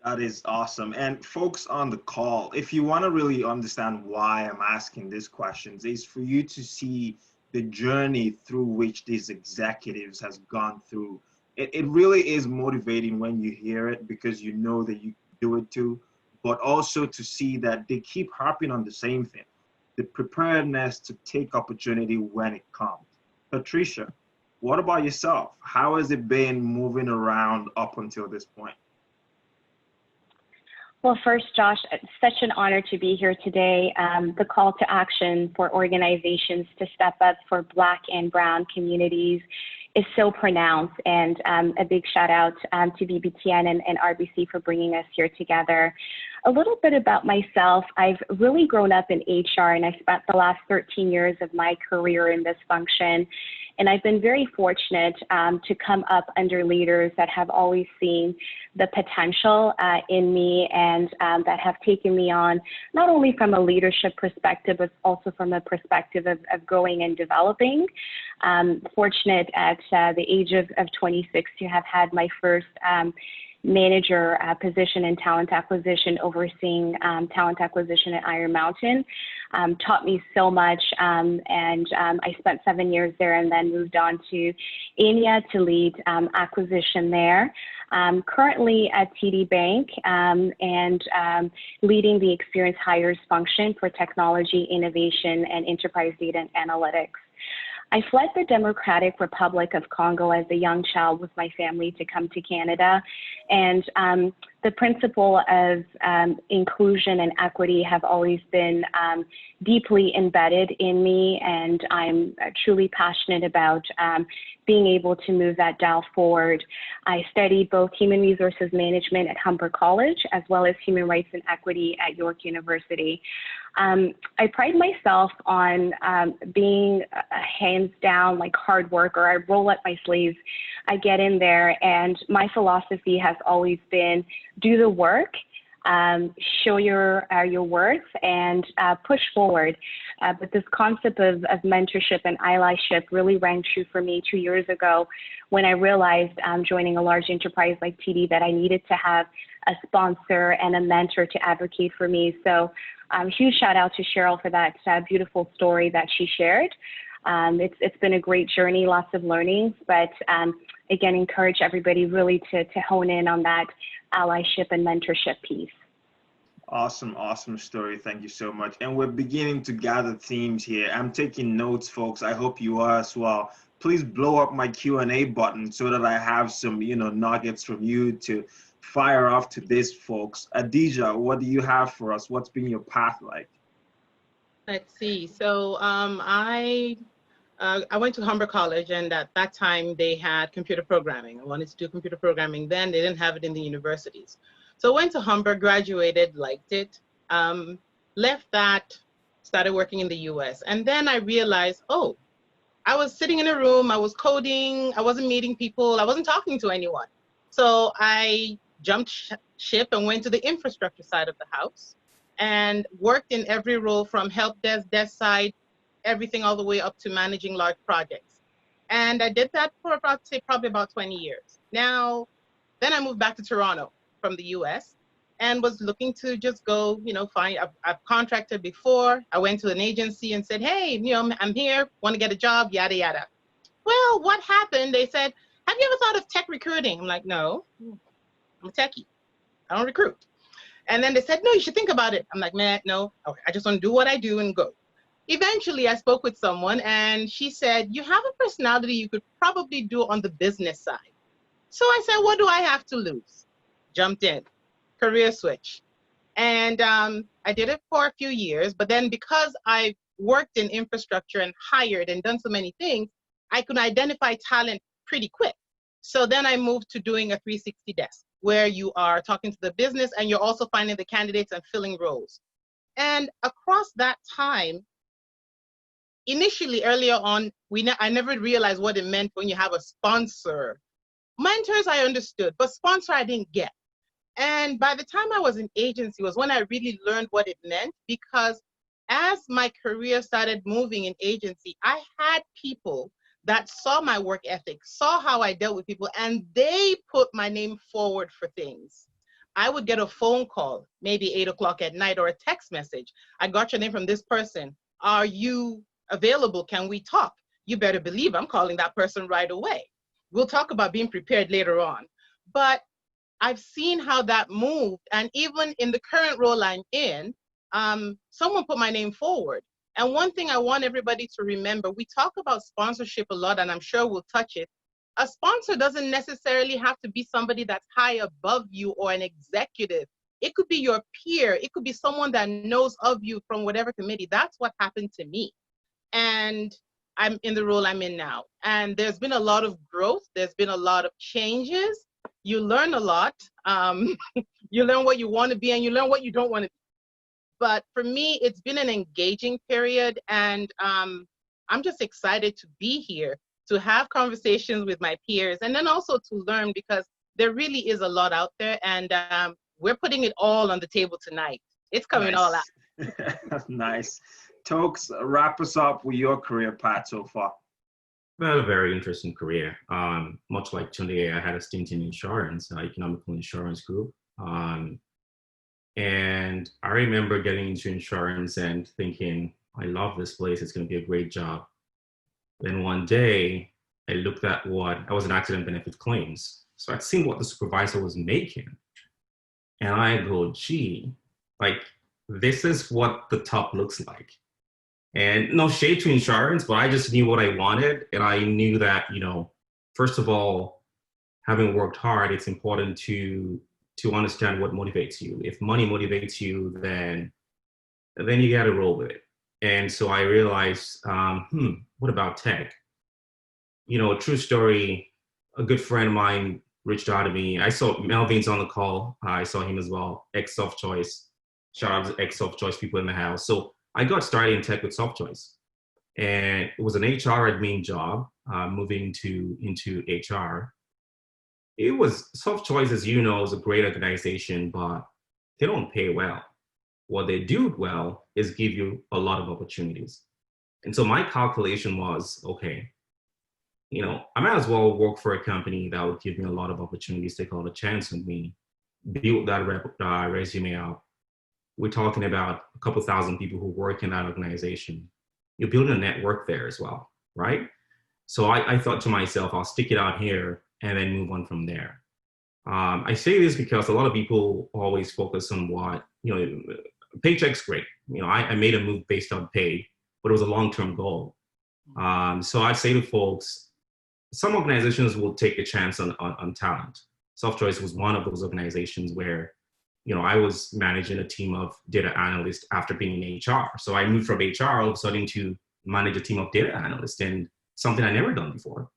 That is awesome. And folks on the call, if you want to really understand why I'm asking these questions, is for you to see the journey through which these executives has gone through. It really is motivating when you hear it, because you know that you do it too, but also to see that they keep harping on the same thing, the preparedness to take opportunity when it comes. Patricia, what about yourself? How has it been moving around up until this point? Well, first, Josh, it's such an honor to be here today. The call to action for organizations to step up for Black and Brown communities is so pronounced, and a big shout out to BBTN and RBC for bringing us here together. A little bit about myself. I've really grown up in HR, and I spent the last 13 years of my career in this function. And I've been very fortunate to come up under leaders that have always seen the potential in me, and that have taken me on, not only from a leadership perspective, but also from a perspective of growing and developing. Fortunate at the age of 26 to have had my first manager position in talent acquisition, overseeing talent acquisition at Iron Mountain. Taught me so much, and I spent 7 years there, and then moved on to EMEA to lead acquisition there. Currently at TD Bank, and leading the experience hires function for technology, innovation, and enterprise data and analytics. I fled the Democratic Republic of Congo as a young child with my family to come to Canada. And the principle of inclusion and equity have always been deeply embedded in me, and I'm truly passionate about being able to move that dial forward. I studied both human resources management at Humber College, as well as human rights and equity at York University. I pride myself on being a hands down, like, hard worker. I roll up my sleeves, I get in there, and my philosophy has always been do the work, show your worth, and push forward. But this concept of mentorship and allyship really rang true for me 2 years ago, when I realized joining a large enterprise like TD that I needed to have a sponsor and a mentor to advocate for me. So huge shout out to Cheryl for that beautiful story that she shared. It's been a great journey, lots of learnings, but again, encourage everybody really to hone in on that allyship and mentorship piece. Awesome, awesome story. Thank you so much. And we're beginning to gather themes here. I'm taking notes, folks. I hope you are as well. Please blow up my Q&A button so that I have some, nuggets from you to fire off to this, folks. Adija, what do you have for us? What's been your path like? Let's see. So I went to Humber College, and at that time they had computer programming. I wanted to do computer programming then. They didn't have it in the universities. So I went to Humber, graduated, liked it, left that, started working in the US. And then I realized, oh, I was sitting in a room, I was coding, I wasn't meeting people, I wasn't talking to anyone. So I jumped ship and went to the infrastructure side of the house and worked in every role from help desk, desk side, everything all the way up to managing large projects. And I did that for about, say, probably about 20 years. Now, then I moved back to Toronto from the US and was looking to just go, find, I've contracted before. I went to an agency and said, hey, I'm here, want to get a job, yada, yada. Well, what happened? They said, have you ever thought of tech recruiting? I'm like, no, I'm a techie, I don't recruit. And then they said, no, you should think about it. I'm like, man, no, I just want to do what I do and go. Eventually, I spoke with someone and she said, you have a personality you could probably do on the business side. So I said, what do I have to lose? Jumped in, career switch. And I did it for a few years, but then because I worked in infrastructure and hired and done so many things, I could identify talent pretty quick. So then I moved to doing a 360 desk, where you are talking to the business and you're also finding the candidates and filling roles. And across that time, initially, earlier on, I never realized what it meant when you have a sponsor. Mentors I understood, but sponsor I didn't get. And by the time I was in agency was when I really learned what it meant, because as my career started moving in agency, I had people that saw my work ethic, saw how I dealt with people, and they put my name forward for things. I would get a phone call, maybe 8 o'clock at night, or a text message. I got your name from this person. Are you available? Can we talk? You better believe I'm calling that person right away. We'll talk about being prepared later on. But I've seen how that moved. And even in the current role I'm in, someone put my name forward. And one thing I want everybody to remember, we talk about sponsorship a lot, and I'm sure we'll touch it. A sponsor doesn't necessarily have to be somebody that's high above you or an executive. It could be your peer. It could be someone that knows of you from whatever committee. That's what happened to me. And I'm in the role I'm in now. And there's been a lot of growth. There's been a lot of changes. You learn a lot. You learn what you want to be and you learn what you don't want to be. But for me, it's been an engaging period. And I'm just excited to be here, to have conversations with my peers, and then also to learn, because there really is a lot out there. And we're putting it all on the table tonight. It's coming all out. Nice. Tokes, wrap us up with your career path so far. Well, a very interesting career. Much like Tunde, I had a stint in insurance, economical insurance group. And I remember getting into insurance and thinking, I love this place, it's going to be a great job. Then one day, I looked at I was in accident benefit claims. So I'd seen what the supervisor was making. And I go, gee, this is what the top looks like. And no shade to insurance, but I just knew what I wanted. And I knew that, first of all, having worked hard, it's important to understand what motivates you. If money motivates you, then you got to roll with it. And so I realized, what about tech? A true story, a good friend of mine reached out to me. I saw Melvin's on the call. I saw him as well, ex-SoftChoice. Shout out to ex-SoftChoice people in the house. So I got started in tech with SoftChoice. And it was an HR admin job, moving into HR. It was, SoftChoice, as you know, is a great organization, but they don't pay well. What they do well is give you a lot of opportunities. And so my calculation was, okay, I might as well work for a company that would give me a lot of opportunities, take a lot of chance on me, build that resume up. We're talking about a couple thousand people who work in that organization. You're building a network there as well, right? So I thought to myself, I'll stick it out here and then move on from there. I say this because a lot of people always focus on what paycheck's great. I made a move based on pay, but it was a long-term goal. So I'd say to folks, some organizations will take a chance on talent. Softchoice was one of those organizations where, I was managing a team of data analysts after being in HR. So I moved from HR all of a sudden to manage a team of data analysts, and something I never done before.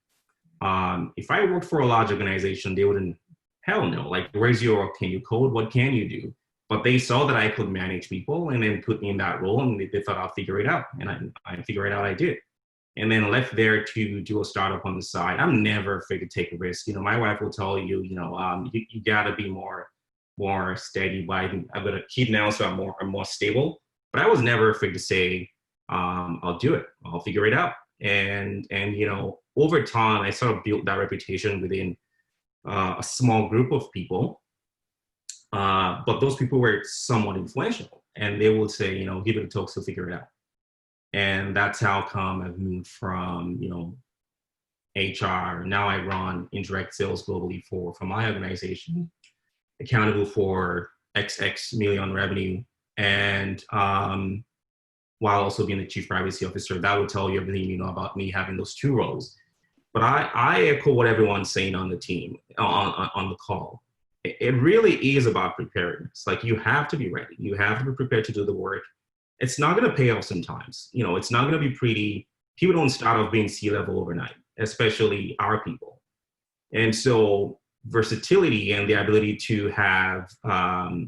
If I worked for a large organization, they wouldn't, hell no, like, where's your, can you code? What can you do? But they saw that I could manage people and then put me in that role, and they thought I'll figure it out. And I figured it out, I did. And then left there to do a startup on the side. I'm never afraid to take a risk. My wife will tell you, you gotta be more steady. But I've got a kid now, so I'm more stable. But I was never afraid to say, I'll do it. I'll figure it out. And over time, I sort of built that reputation within a small group of people. But those people were somewhat influential, and they would say, give it a talk, so figure it out. And that's how come I've moved from, HR. Now I run indirect sales globally for my organization, accountable for XX million revenue. And while also being the chief privacy officer, that will tell you everything you know about me having those two roles. But I echo what everyone's saying on the team, on the call. It really is about preparedness. Like, you have to be ready. You have to be prepared to do the work. It's not going to pay off sometimes. It's not going to be pretty. People don't start off being C-level overnight, especially our people. And so versatility and the ability to have a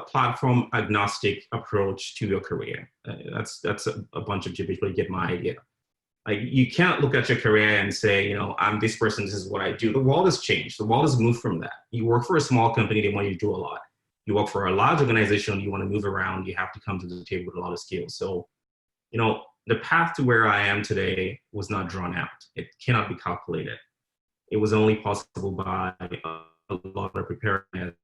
platform agnostic approach to your career. That's a bunch of gibberish, but you get my idea. Like, you can't look at your career and say, I'm this person, this is what I do. The world has changed. The world has moved from that. You work for a small company, they want you to do a lot. You work for a large organization, you want to move around, you have to come to the table with a lot of skills. So, the path to where I am today was not drawn out. It cannot be calculated. It was only possible by a lot of preparedness,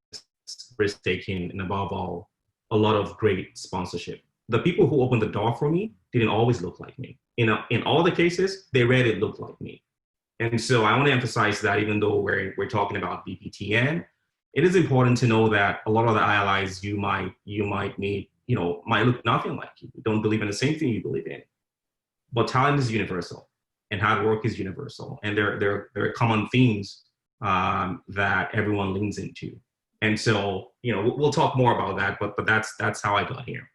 risk-taking, and above all, a lot of great sponsorship. The people who opened the door for me didn't always look like me. In all the cases, they rarely looked like me. And so I want to emphasize that, even though we're talking about BPTN, it is important to know that a lot of the allies you might meet, might look nothing like you. Don't believe in the same thing you believe in. But talent is universal, and hard work is universal, and there are common themes that everyone leans into. And so, we'll talk more about that, but that's how I got here.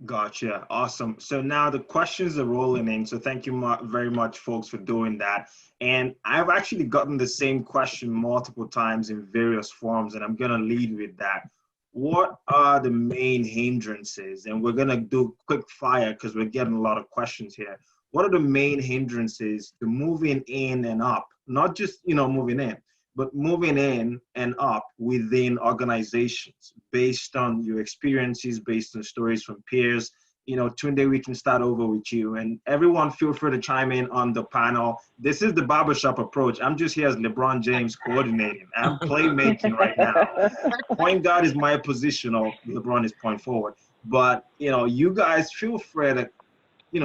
Gotcha. Awesome. So now the questions are rolling in. So thank you very much, folks, for doing that. And I've actually gotten the same question multiple times in various forms, and I'm going to lead with that. What are the main hindrances? And we're going to do quick fire because we're getting a lot of questions here. What are the main hindrances to moving in and up? Not just, moving in, but moving in and up within organizations based on your experiences, based on stories from peers. Tunde, we can start over with you, and everyone feel free to chime in on the panel. This is the barbershop approach. I'm just here as LeBron James coordinating. I'm playmaking right now. Point guard is my position, or LeBron is point forward. But, you guys feel free to,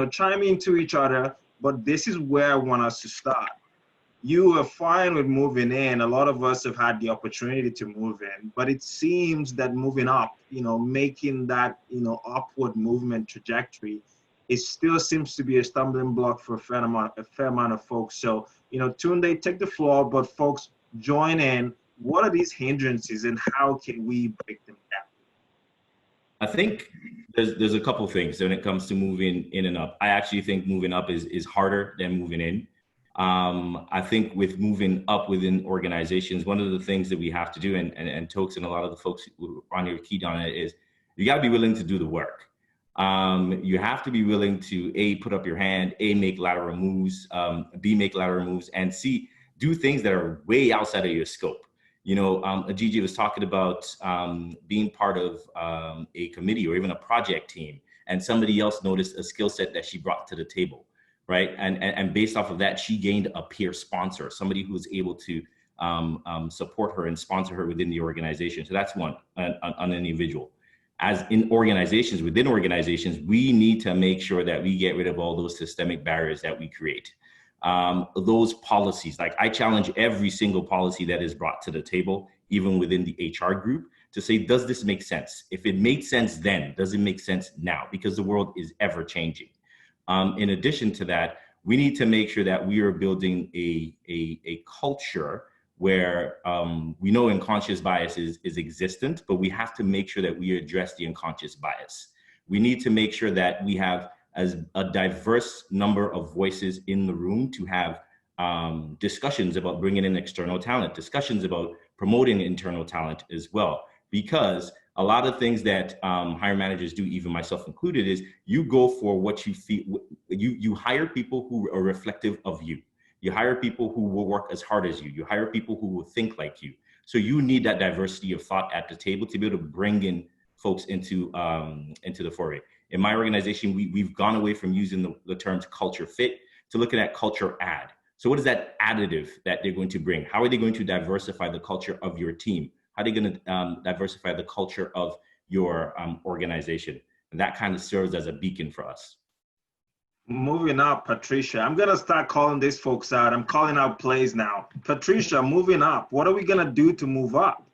chime into each other, but this is where I want us to start. You are fine with moving in. A lot of us have had the opportunity to move in, but it seems that moving up, making that, upward movement trajectory, it still seems to be a stumbling block for a fair amount of folks. So, Tunde, take the floor, but folks, join in. What are these hindrances and how can we break them down? I think there's a couple things when it comes to moving in and up. I actually think moving up is harder than moving in. I think with moving up within organizations, one of the things that we have to do, and Tokes and a lot of the folks who are on your key on it, is you got to be willing to do the work. You have to be willing to A, put up your hand, A, make lateral moves, B, make lateral moves, and C, do things that are way outside of your scope. Gigi was talking about being part of a committee or even a project team, and somebody else noticed a skill set that she brought to the table. Right. And based off of that, she gained a peer sponsor, somebody who was able to support her and sponsor her within the organization. So that's one, on an individual. As in organizations, within organizations, we need to make sure that we get rid of all those systemic barriers that we create. Those policies, like I challenge every single policy that is brought to the table, even within the HR group, to say, does this make sense? If it made sense then, does it make sense now? Because the world is ever changing. In addition to that, we need to make sure that we are building a culture where we know unconscious bias is existent, but we have to make sure that we address the unconscious bias. We need to make sure that we have as a diverse number of voices in the room to have discussions about bringing in external talent, discussions about promoting internal talent as well. Because a lot of things that hiring managers do, even myself included, is you go for what you feel, you hire people who are reflective of you. You hire people who will work as hard as you. You hire people who will think like you. So you need that diversity of thought at the table to be able to bring in folks into the foray. In my organization, we've gone away from using the terms culture fit to looking at culture add. So what is that additive that they're going to bring? How are they going to diversify the culture of your team? How are they going to diversify the culture of your organization? And that kind of serves as a beacon for us. Moving up, Patricia. I'm going to start calling these folks out. I'm calling out plays now. Patricia, moving up. What are we going to do to move up?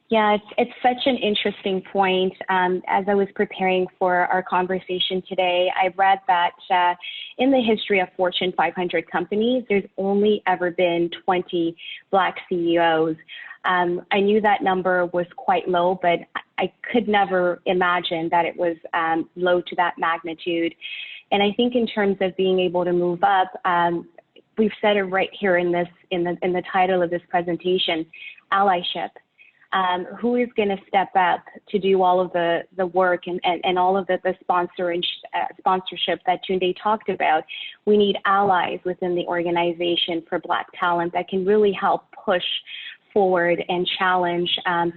Yeah, it's such an interesting point. As I was preparing for our conversation today, I read that in the history of Fortune 500 companies, there's only ever been 20 Black CEOs. I knew that number was quite low, but I could never imagine that it was low to that magnitude. And I think in terms of being able to move up, we've said it right here in the title of this presentation, allyship. Who is going to step up to do all of the work and all of the sponsorship that Tunde talked about? We need allies within the organization for Black talent that can really help push forward and challenge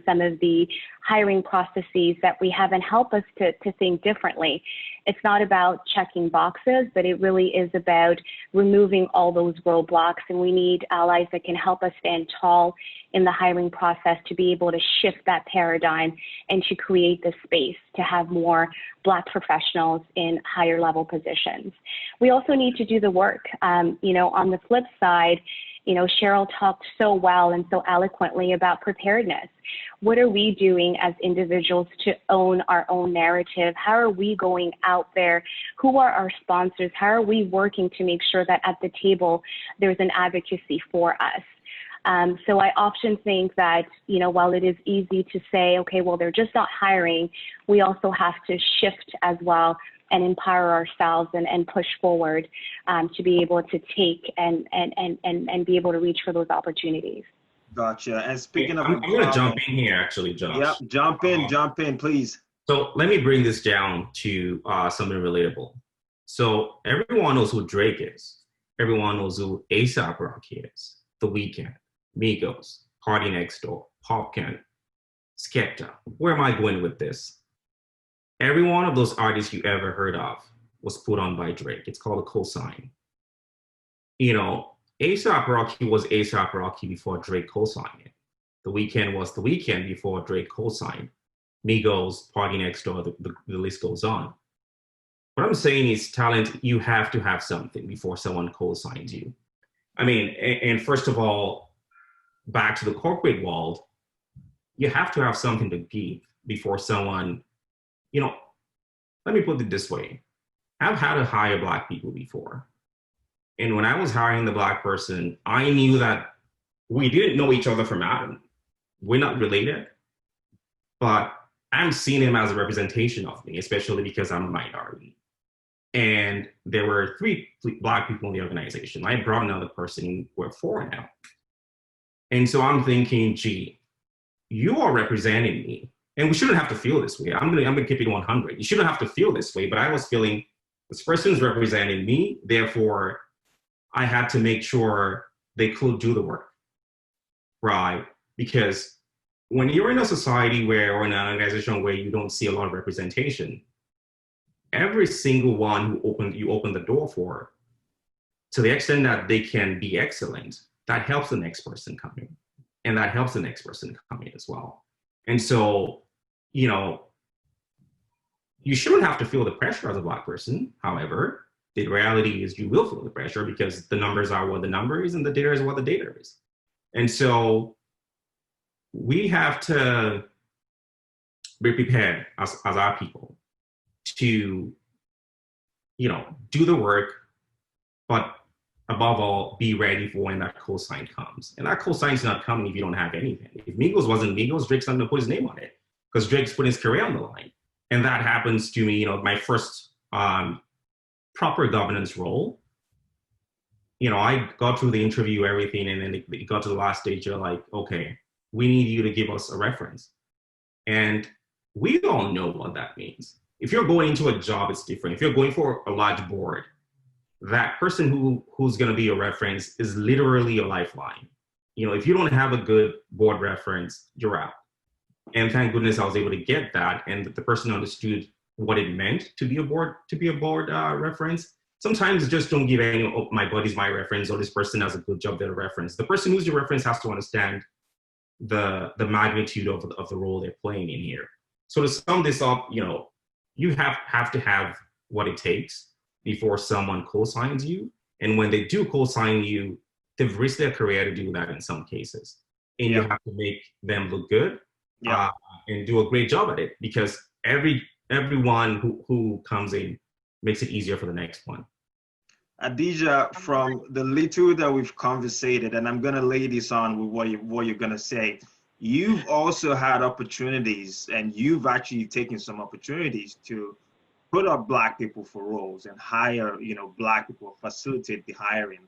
some of the hiring processes that we have and help us to think differently. It's not about checking boxes, but it really is about removing all those roadblocks. And we need allies that can help us stand tall in the hiring process to be able to shift that paradigm and to create the space to have more Black professionals in higher level positions. We also need to do the work. On the flip side, Cheryl talked so well and so eloquently about preparedness. What are we doing as individuals to own our own narrative? How are we going out there? Who are our sponsors? How are we working to make sure that at the table there's an advocacy for us? So I often think that, while it is easy to say, okay, well, they're just not hiring, we also have to shift as well and empower ourselves and push forward to be able to take and be able to reach for those opportunities. Gotcha. And speaking of, I'm going to jump in here, actually, Josh. Yep, jump in, please. So let me bring this down to something relatable. So everyone knows who Drake is. Everyone knows who A$AP Rocky is. The Weeknd, Migos, Party Next Door, Popcan, Skepta. Where am I going with this? Every one of those artists you ever heard of was put on by Drake. It's called a cosign. A$AP Rocky was A$AP Rocky before Drake co-signed it. The Weeknd was The Weeknd before Drake co-signed. Migos, Party Next Door, the list goes on. What I'm saying is talent, you have to have something before someone co-signs you. I mean, and first of all, back to the corporate world, you have to have something to give before someone, let me put it this way. I've had to hire Black people before. And when I was hiring the Black person, I knew that we didn't know each other from Adam. We're not related, but I'm seeing him as a representation of me, especially because I'm a minority. And there were 3 Black people in the organization. I brought another person, we're 4 now. And so I'm thinking, gee, you are representing me. And we shouldn't have to feel this way. I'm gonna keep it 100. You shouldn't have to feel this way, but I was feeling this person is representing me. Therefore, I had to make sure they could do the work, right? Because when you're in a society or in an organization where you don't see a lot of representation, every single one you open the door for, to the extent that they can be excellent, that helps the next person come in. And that helps the next person come in as well. And so, you shouldn't have to feel the pressure as a Black person. However, the reality is you will feel the pressure because the numbers are what the number is and the data is what the data is. And so, we have to be prepared as our people to, do the work, but above all, be ready for when that cosign comes. And that cosign is not coming if you don't have anything. If Migos wasn't Migos, Drake's not gonna put his name on it because Drake's putting his career on the line. And that happens to me, my first proper governance role. I got through the interview, everything, and then it got to the last stage. You're like, okay, we need you to give us a reference. And we all know what that means. If you're going into a job, it's different. If you're going for a large board, that person who's going to be a reference is literally a lifeline. If you don't have a good board reference, you're out. And thank goodness I was able to get that, and the person understood what it meant to be a board reference. Sometimes just don't give any, oh, my buddy's my reference, or this person has a good job, they're a reference. The person who's your reference has to understand the magnitude of the role they're playing in here. So to sum this up, you have to have what it takes before someone co-signs you. And when they do co-sign you, they've risked their career to do that in some cases. And you have to make them look good and do a great job at it, because everyone who comes in makes it easier for the next one. Adija, from the little that we've conversated, and I'm gonna lay this on with what you're gonna say, you've also had opportunities, and you've actually taken some opportunities to put up Black people for roles and hire, Black people, facilitate the hiring.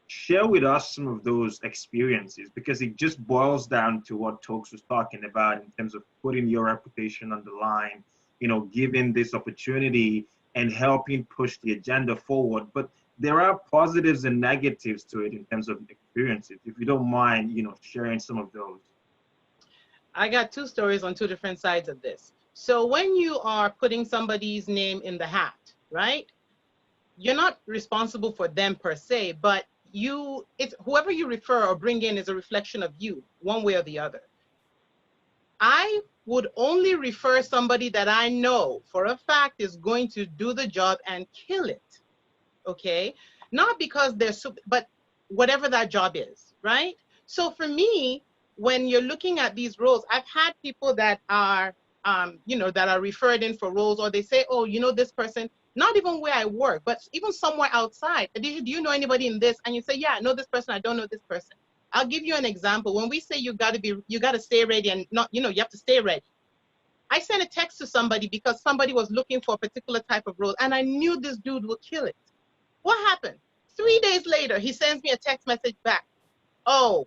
Share with us some of those experiences, because it just boils down to what Tokes was talking about in terms of putting your reputation on the line, giving this opportunity and helping push the agenda forward. But there are positives and negatives to it in terms of experiences. If you don't mind, sharing some of those. I got two stories on two different sides of this. So when you are putting somebody's name in the hat, right? You're not responsible for them per se, but it's whoever you refer or bring in is a reflection of you, one way or the other. I would only refer somebody that I know for a fact is going to do the job and kill it, okay? Not because they're but whatever that job is, right? So for me, when you're looking at these roles, I've had people that are, that are referred in for roles, or they say, oh, this person, not even where I work, but even somewhere outside. Adija, do you know anybody in this? And you say, yeah, I know this person, I don't know this person. I'll give you an example. When we say you got to stay ready and not, you have to stay ready. I sent a text to somebody because somebody was looking for a particular type of role, and I knew this dude would kill it. What happened? 3 days later, he sends me a text message back. Oh,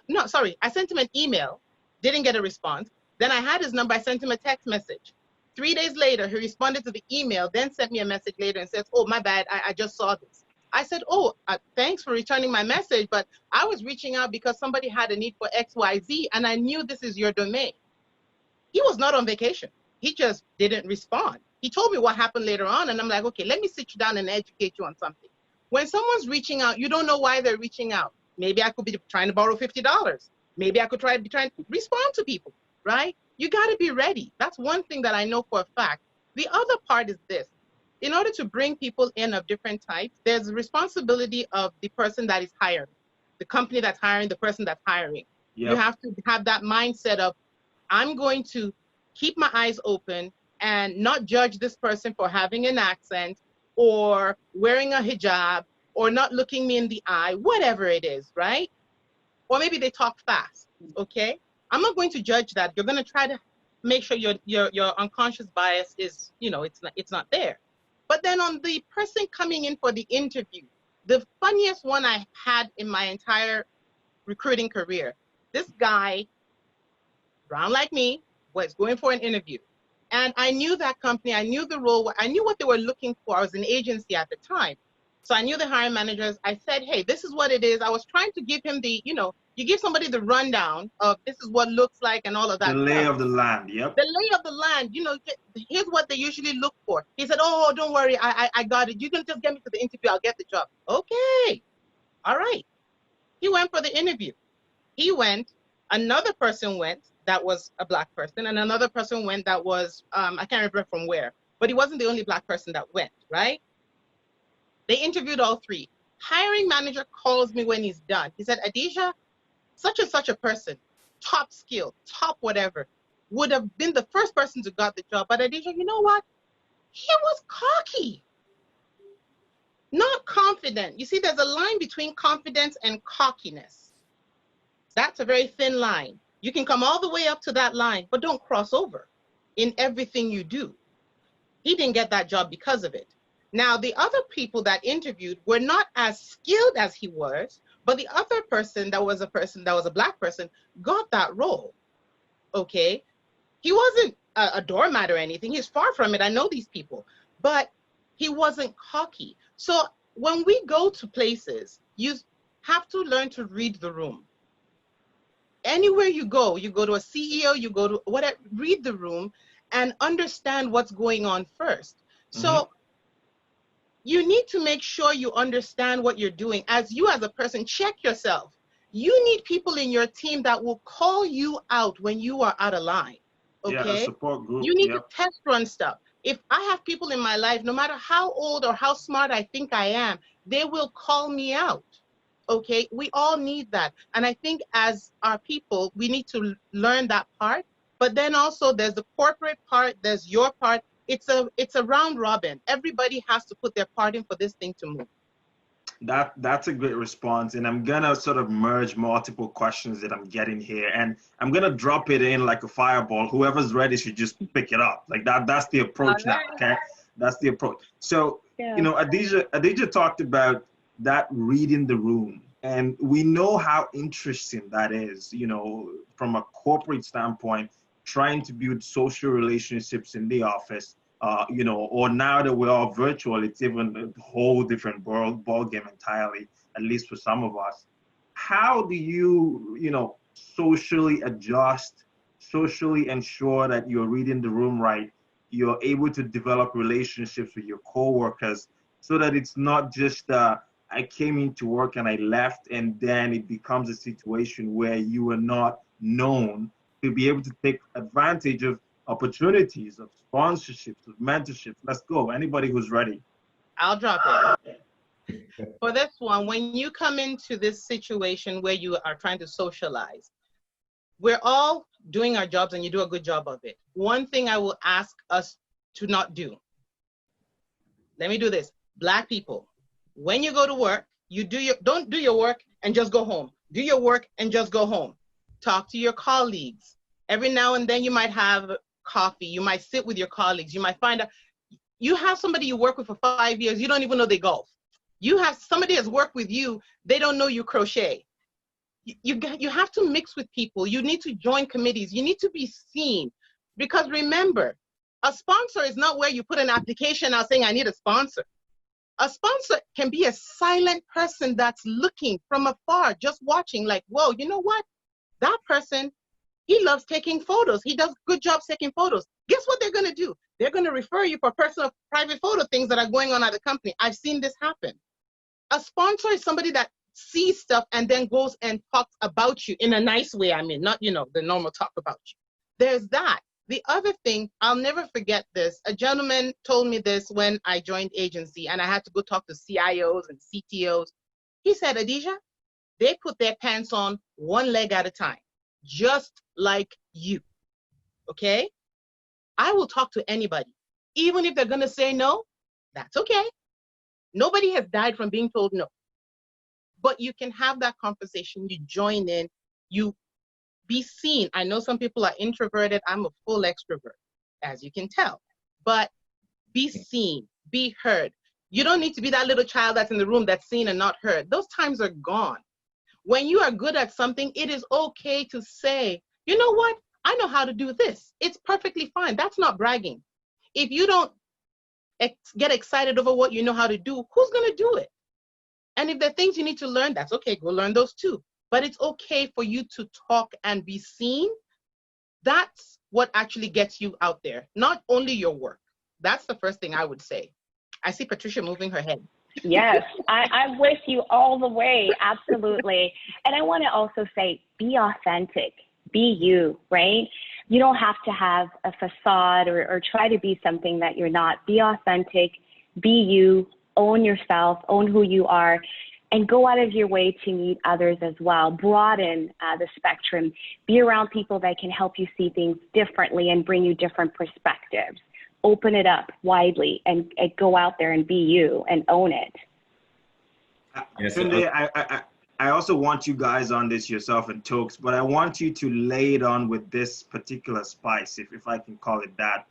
no, sorry. I sent him an email, didn't get a response. Then I had his number, I sent him a text message. 3 days later, he responded to the email, then sent me a message later and says, oh, my bad, I just saw this. I said, oh, thanks for returning my message, but I was reaching out because somebody had a need for XYZ, and I knew this is your domain. He was not on vacation. He just didn't respond. He told me what happened later on, and I'm like, okay, let me sit you down and educate you on something. When someone's reaching out, you don't know why they're reaching out. Maybe I could be trying to borrow $50. Maybe I could be trying to respond to people, right? You got to be ready. That's one thing that I know for a fact. The other part is this. In order to bring people in of different types, there's a responsibility of the person that is hiring, the company that's hiring, the person that's hiring. Yep. You have to have that mindset of, I'm going to keep my eyes open and not judge this person for having an accent or wearing a hijab or not looking me in the eye, whatever it is, right? Or maybe they talk fast, okay? I'm not going to judge that. You're going to try to make sure your unconscious bias is, it's not there. But then on the person coming in for the interview, the funniest one I had in my entire recruiting career, this guy, brown like me, was going for an interview. And I knew that company, I knew the role, I knew what they were looking for. I was an agency at the time. So I knew the hiring managers. I said, hey, this is what it is. I was trying to give him the, you give somebody the rundown of this is what it looks like and all of that. The lay of the land, yep. The lay of the land, here's what they usually look for. He said, oh, don't worry, I got it. You can just get me to the interview, I'll get the job. Okay, all right. He went for the interview. He went, another person went that was a Black person, and another person went that was, I can't remember from where, but he wasn't the only Black person that went, right? They interviewed all three. Hiring manager calls me when he's done. He said, Adija, such and such a person top skill, top whatever, would have been the first person to got the job. But Adisha, you know what? He was cocky, not confident. You see, there's a line between confidence and cockiness. That's a very thin line. You can come all the way up to that line, but don't cross over in everything you do. He didn't get that job because of it. Now, the other people that interviewed were not as skilled as he was, but the other person that was a black person got that role, okay? He wasn't a doormat or anything. He's far from it. I know these people, but he wasn't cocky. So when we go to places, you have to learn to read the room. Anywhere you go to a CEO, you go to whatever, read the room and understand what's going on first. So you need to make sure you understand what you're doing. As a person, check yourself. You need people in your team that will call you out when you are out of line. Okay? Yeah, a support group. You need to test run stuff. If I have people in my life, no matter how old or how smart I think I am, they will call me out. Okay? We all need that. And I think as our people, we need to learn that part. But then also there's the corporate part, there's your part. It's a round robin. Everybody has to put their part in for this thing to move. That's a great response, and I'm gonna sort of merge multiple questions that I'm getting here, and I'm gonna drop it in like a fireball. Whoever's ready should just pick it up. Like that's the approach now. Okay, that's the approach. So you know, Adisha talked about that reading the room, and we know how interesting that is. You know, from a corporate standpoint, trying to build social relationships in the office. You know, or now that we're all virtual, it's even a whole different ball game entirely, at least for some of us. How do you, you know, socially adjust, socially ensure that you're reading the room right, you're able to develop relationships with your coworkers so that it's not just I came into work and I left, and then it becomes a situation where you are not known to be able to take advantage of opportunities, of sponsorships, of mentorships. Let's go. Anybody who's ready. I'll drop it. For this one, when you come into this situation where you are trying to socialize, we're all doing our jobs and you do a good job of it. One thing I will ask us to not do. Let me do this. Black people, when you go to work, don't do your work and just go home. Do your work and just go home. Talk to your colleagues. Every now and then you might have coffee, you might sit with your colleagues, you might find out, you have somebody you work with for 5 years, you don't even know they golf. You have somebody that's worked with you, they don't know you crochet. You have to mix with people, you need to join committees, you need to be seen. Because remember, a sponsor is not where you put an application out saying, I need a sponsor. A sponsor can be a silent person that's looking from afar, just watching like, whoa, you know what? That person, he loves taking photos. He does good job taking photos. Guess what they're going to do? They're going to refer you for personal private photo things that are going on at the company. I've seen this happen. A sponsor is somebody that sees stuff and then goes and talks about you in a nice way. I mean, not, you know, the normal talk about you. There's that. The other thing, I'll never forget this. A gentleman told me this when I joined agency and I had to go talk to CIOs and CTOs. He said, Adisha, they put their pants on one leg at a time, just like you, okay? I will talk to anybody. Even if they're gonna say no, that's okay. Nobody has died from being told no. But you can have that conversation, you join in, you be seen. I know some people are introverted, I'm a full extrovert, as you can tell. But be seen, be heard. You don't need to be that little child that's in the room that's seen and not heard. Those times are gone. When you are good at something, it is okay to say, you know what? I know how to do this. It's perfectly fine. That's not bragging. If you don't get excited over what you know how to do, who's going to do it? And if there are things you need to learn, that's okay. Go learn those too. But it's okay for you to talk and be seen. That's what actually gets you out there, not only your work. That's the first thing I would say. I see Patricia moving her head. Yes, I'm with you all the way, absolutely. And I want to also say, be authentic, be you, right? You don't have to have a facade or try to be something that you're not. Be authentic, be you, own yourself, own who you are. and go out of your way to meet others as well. Broaden the spectrum. Be around people that can help you see things differently and bring you different perspectives. Open it up widely and go out there and be you and own it. Tunde, I also want you guys on this, yourself and Tokes, but I want you to lay it on with this particular spice, if I can call it that.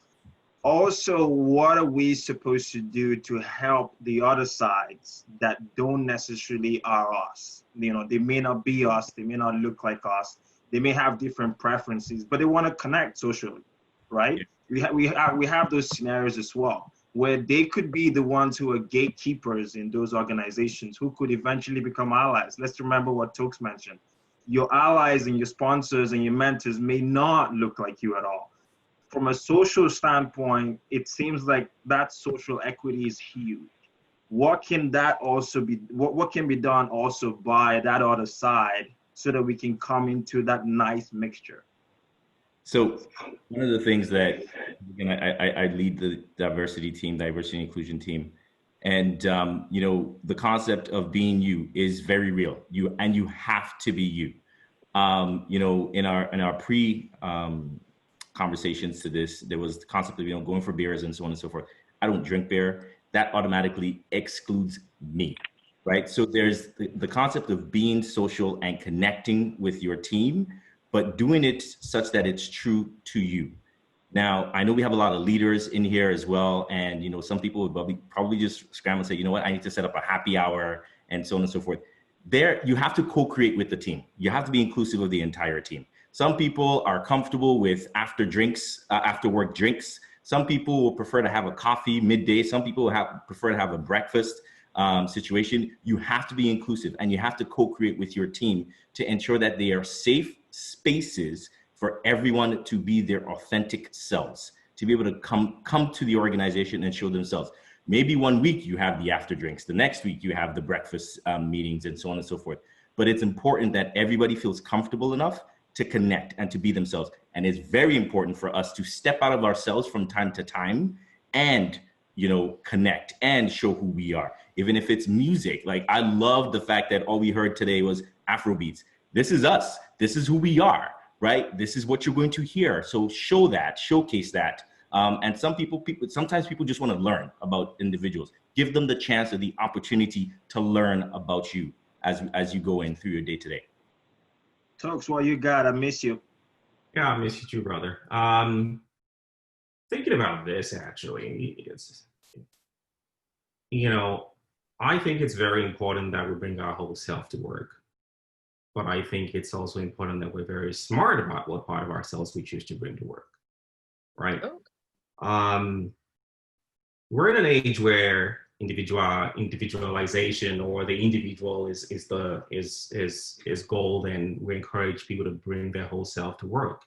Also, what are we supposed to do to help the other sides that don't necessarily are us? You know, they may not be us, they may not look like us, they may have different preferences, but they want to connect socially, right? Yeah. We have those scenarios as well, where they could be the ones who are gatekeepers in those organizations who could eventually become allies. Let's remember what Tokes mentioned. Your allies and your sponsors and your mentors may not look like you at all. From a social standpoint, it seems like that social equity is huge. What can that also be, what can be done also by that other side so that we can come into that nice mixture? So one of the things that, again, I lead the diversity and inclusion team. And, you know, the concept of being you is very real. You have to be you. You know, in our pre conversations to this, there was the concept of, you know, going for beers and so on and so forth. I don't drink beer. That automatically excludes me, right? So there's the concept of being social and connecting with your team, but doing it such that it's true to you. Now, I know we have a lot of leaders in here as well. And, you know, some people would probably just scramble and say, you know what, I need to set up a happy hour and so on and so forth. There, you have to co-create with the team. You have to be inclusive of the entire team. Some people are comfortable with after work drinks. Some people will prefer to have a coffee midday. Some people will prefer to have a breakfast situation. You have to be inclusive and you have to co-create with your team to ensure that they are safe spaces for everyone to be their authentic selves, to be able to come to the organization and show themselves. Maybe one week you have the after drinks, the next week you have the breakfast meetings and so on and so forth. But it's important that everybody feels comfortable enough to connect and to be themselves. And it's very important for us to step out of ourselves from time to time and, you know, connect and show who we are. Even if it's music, like I love the fact that all we heard today was Afro beats. This is us. This is who we are, right? This is what you're going to hear. So show that, showcase that. And sometimes people just want to learn about individuals. Give them the chance or the opportunity to learn about you as you go in through your day to day. Tokes, what you got? I miss you. Yeah, I miss you too, brother. Thinking about this, actually, it's, you know, I think it's very important that we bring our whole self to work. But I think it's also important that we're very smart about what part of ourselves we choose to bring to work, right? Oh. We're in an age where individualization or the individual is gold, and we encourage people to bring their whole self to work.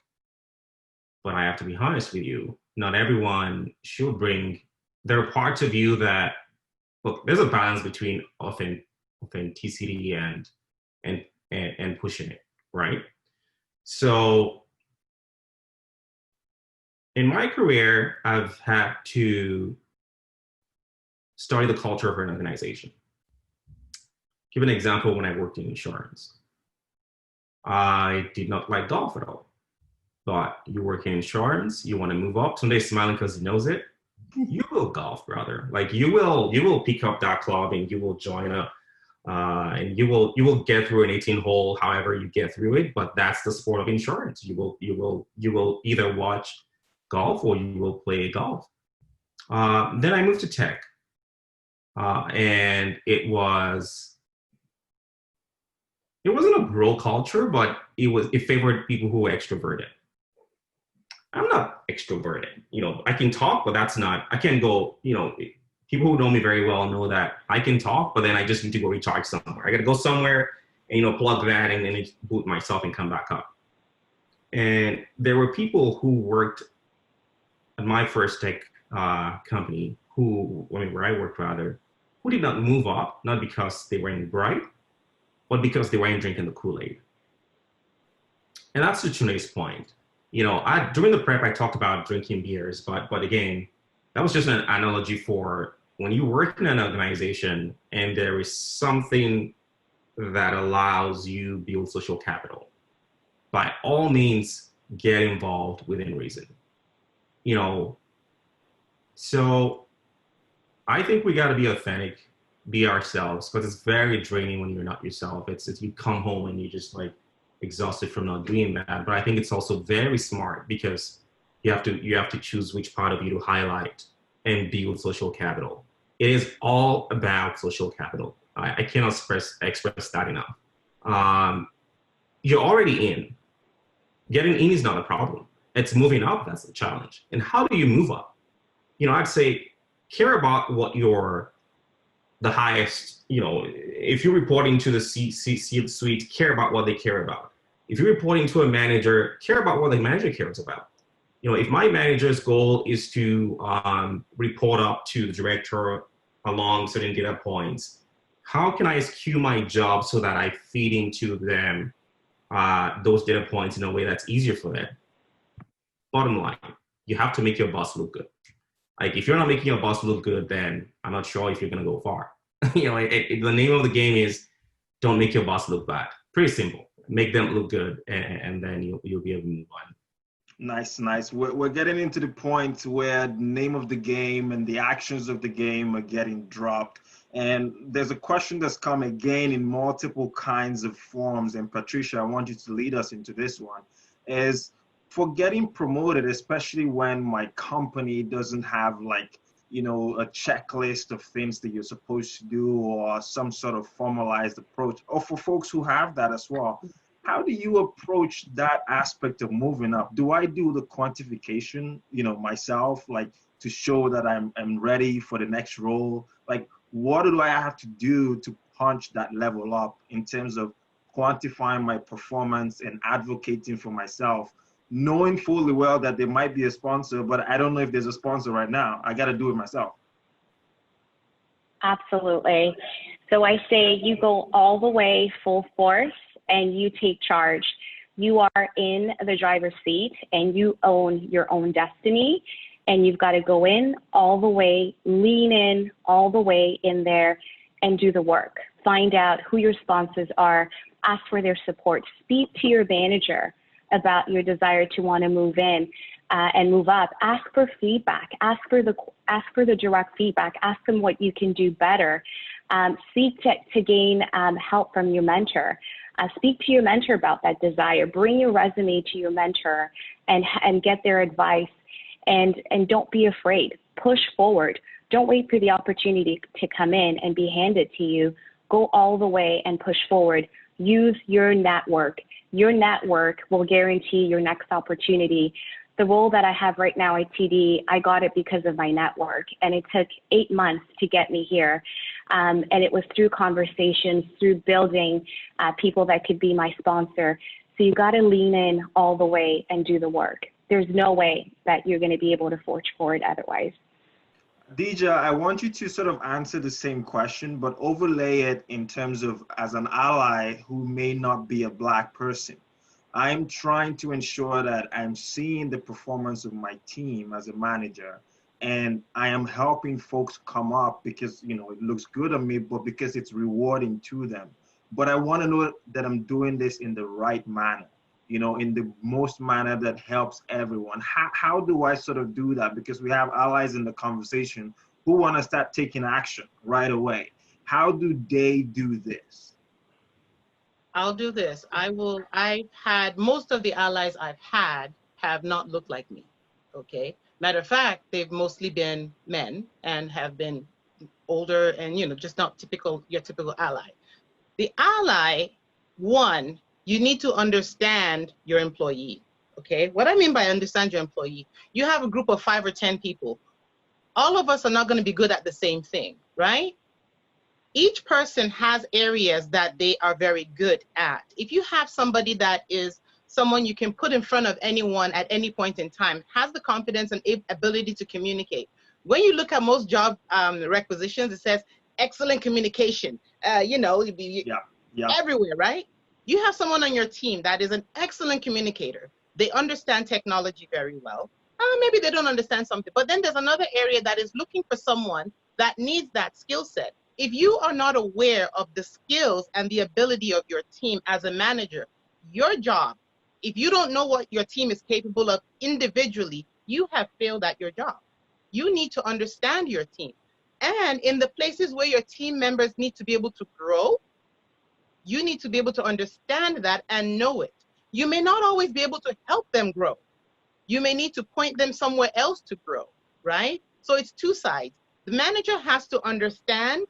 But I have to be honest with you, not everyone should bring. There are parts of you that, look, there's a balance between authenticity and pushing it, right? So in my career, I've had to study the culture of an organization. Give an example. When I worked in insurance, I did not like golf at all. But you work in insurance, you want to move up. Somebody's smiling because he knows it. You will golf, brother. Like you will pick up that club and you will join up. And you will get through an 18-hole, however you get through it. But that's the sport of insurance. You will either watch golf or you will play golf. Then I moved to tech, and it wasn't a bro culture, but it favored people who were extroverted. I'm not extroverted. You know, I can talk, but I can't go. You know, people who know me very well know that I can talk, but then I just need to go recharge somewhere. I got to go somewhere and, you know, plug that and then boot myself and come back up. And there were people who worked at my first tech company where I worked rather, who did not move up, not because they weren't bright, but because they weren't drinking the Kool-Aid. And that's to Chune's point. You know, during the prep, I talked about drinking beers, but again, that was just an analogy for when you work in an organization and there is something that allows you build social capital. By all means, get involved within reason. You know, so I think we got to be authentic, be ourselves, because it's very draining when you're not yourself. It's you come home and you're just like exhausted from not doing that. But I think it's also very smart because you have to choose which part of you to highlight and build social capital. It is all about social capital. I cannot express that enough. You're already in. Getting in is not a problem. It's moving up that's the challenge. And how do you move up? You know, I'd say care about what the highest, you know, if you're reporting to the C-suite, care about what they care about. If you're reporting to a manager, care about what the manager cares about. You know, if my manager's goal is to report up to the director along certain data points, how can I skew my job so that I feed into them those data points in a way that's easier for them? Bottom line, you have to make your boss look good. Like, if you're not making your boss look good, then I'm not sure if you're gonna go far. You know, the name of the game is don't make your boss look bad. Pretty simple. Make them look good, and then you'll be able to move on. Nice, nice. We're getting into the point where the name of the game and the actions of the game are getting dropped. And there's a question that's come again in multiple kinds of forms. And Patricia, I want you to lead us into this one. Is for getting promoted, especially when my company doesn't have, like, you know, a checklist of things that you're supposed to do or some sort of formalized approach, or for folks who have that as well. How do you approach that aspect of moving up? Do I do the quantification, you know, myself, like to show that I'm ready for the next role? Like, what do I have to do to punch that level up in terms of quantifying my performance and advocating for myself, knowing fully well that there might be a sponsor, but I don't know if there's a sponsor right now. I got to do it myself. Absolutely. So I say you go all the way full force and you take charge. You are in the driver's seat and you own your own destiny, and you've got to go in all the way, lean in all the way in there and do the work. Find out who your sponsors are, ask for their support, speak to your manager about your desire to want to move in and move up. Ask for feedback, ask for the direct feedback, ask them what you can do better. Seek to gain help from your mentor. Speak to your mentor about that desire. Bring your resume to your mentor and get their advice, and don't be afraid. Push forward. Don't wait for the opportunity to come in and be handed to you. Go all the way and push forward. Use your network. Your network will guarantee your next opportunity. The role that I have right now at TD, I got it because of my network, and it took 8 months to get me here. And it was through conversations, through building people that could be my sponsor. So you got to lean in all the way and do the work. There's no way that you're going to be able to forge forward otherwise. Dija, I want you to sort of answer the same question, but overlay it in terms of as an ally who may not be a Black person. I'm trying to ensure that I'm seeing the performance of my team as a manager, and I am helping folks come up because, you know, it looks good on me, but because it's rewarding to them. But I want to know that I'm doing this in the right manner, you know, in the most manner that helps everyone. How do I sort of do that? Because we have allies in the conversation who want to start taking action right away. How do they do this? I'll do this. I've had, most of the allies I've had have not looked like me, okay? Matter of fact, they've mostly been men and have been older and, you know, just not your typical ally. The ally, one, you need to understand your employee, okay? What I mean by understand your employee, you have a group of 5 or 10 people. All of us are not going to be good at the same thing, right? Each person has areas that they are very good at. If you have somebody that is someone you can put in front of anyone at any point in time, has the confidence and ability to communicate. When you look at most job requisitions, it says excellent communication, you know, everywhere, right? You have someone on your team that is an excellent communicator. They understand technology very well. Maybe they don't understand something, but then there's another area that is looking for someone that needs that skill set. if you are not aware of the skills and the ability of your team as a manager, your job, if you don't know what your team is capable of individually, you have failed at your job. You need to understand your team. And in the places where your team members need to be able to grow, you need to be able to understand that and know it. You may not always be able to help them grow. You may need to point them somewhere else to grow, right? So it's two sides. The manager has to understand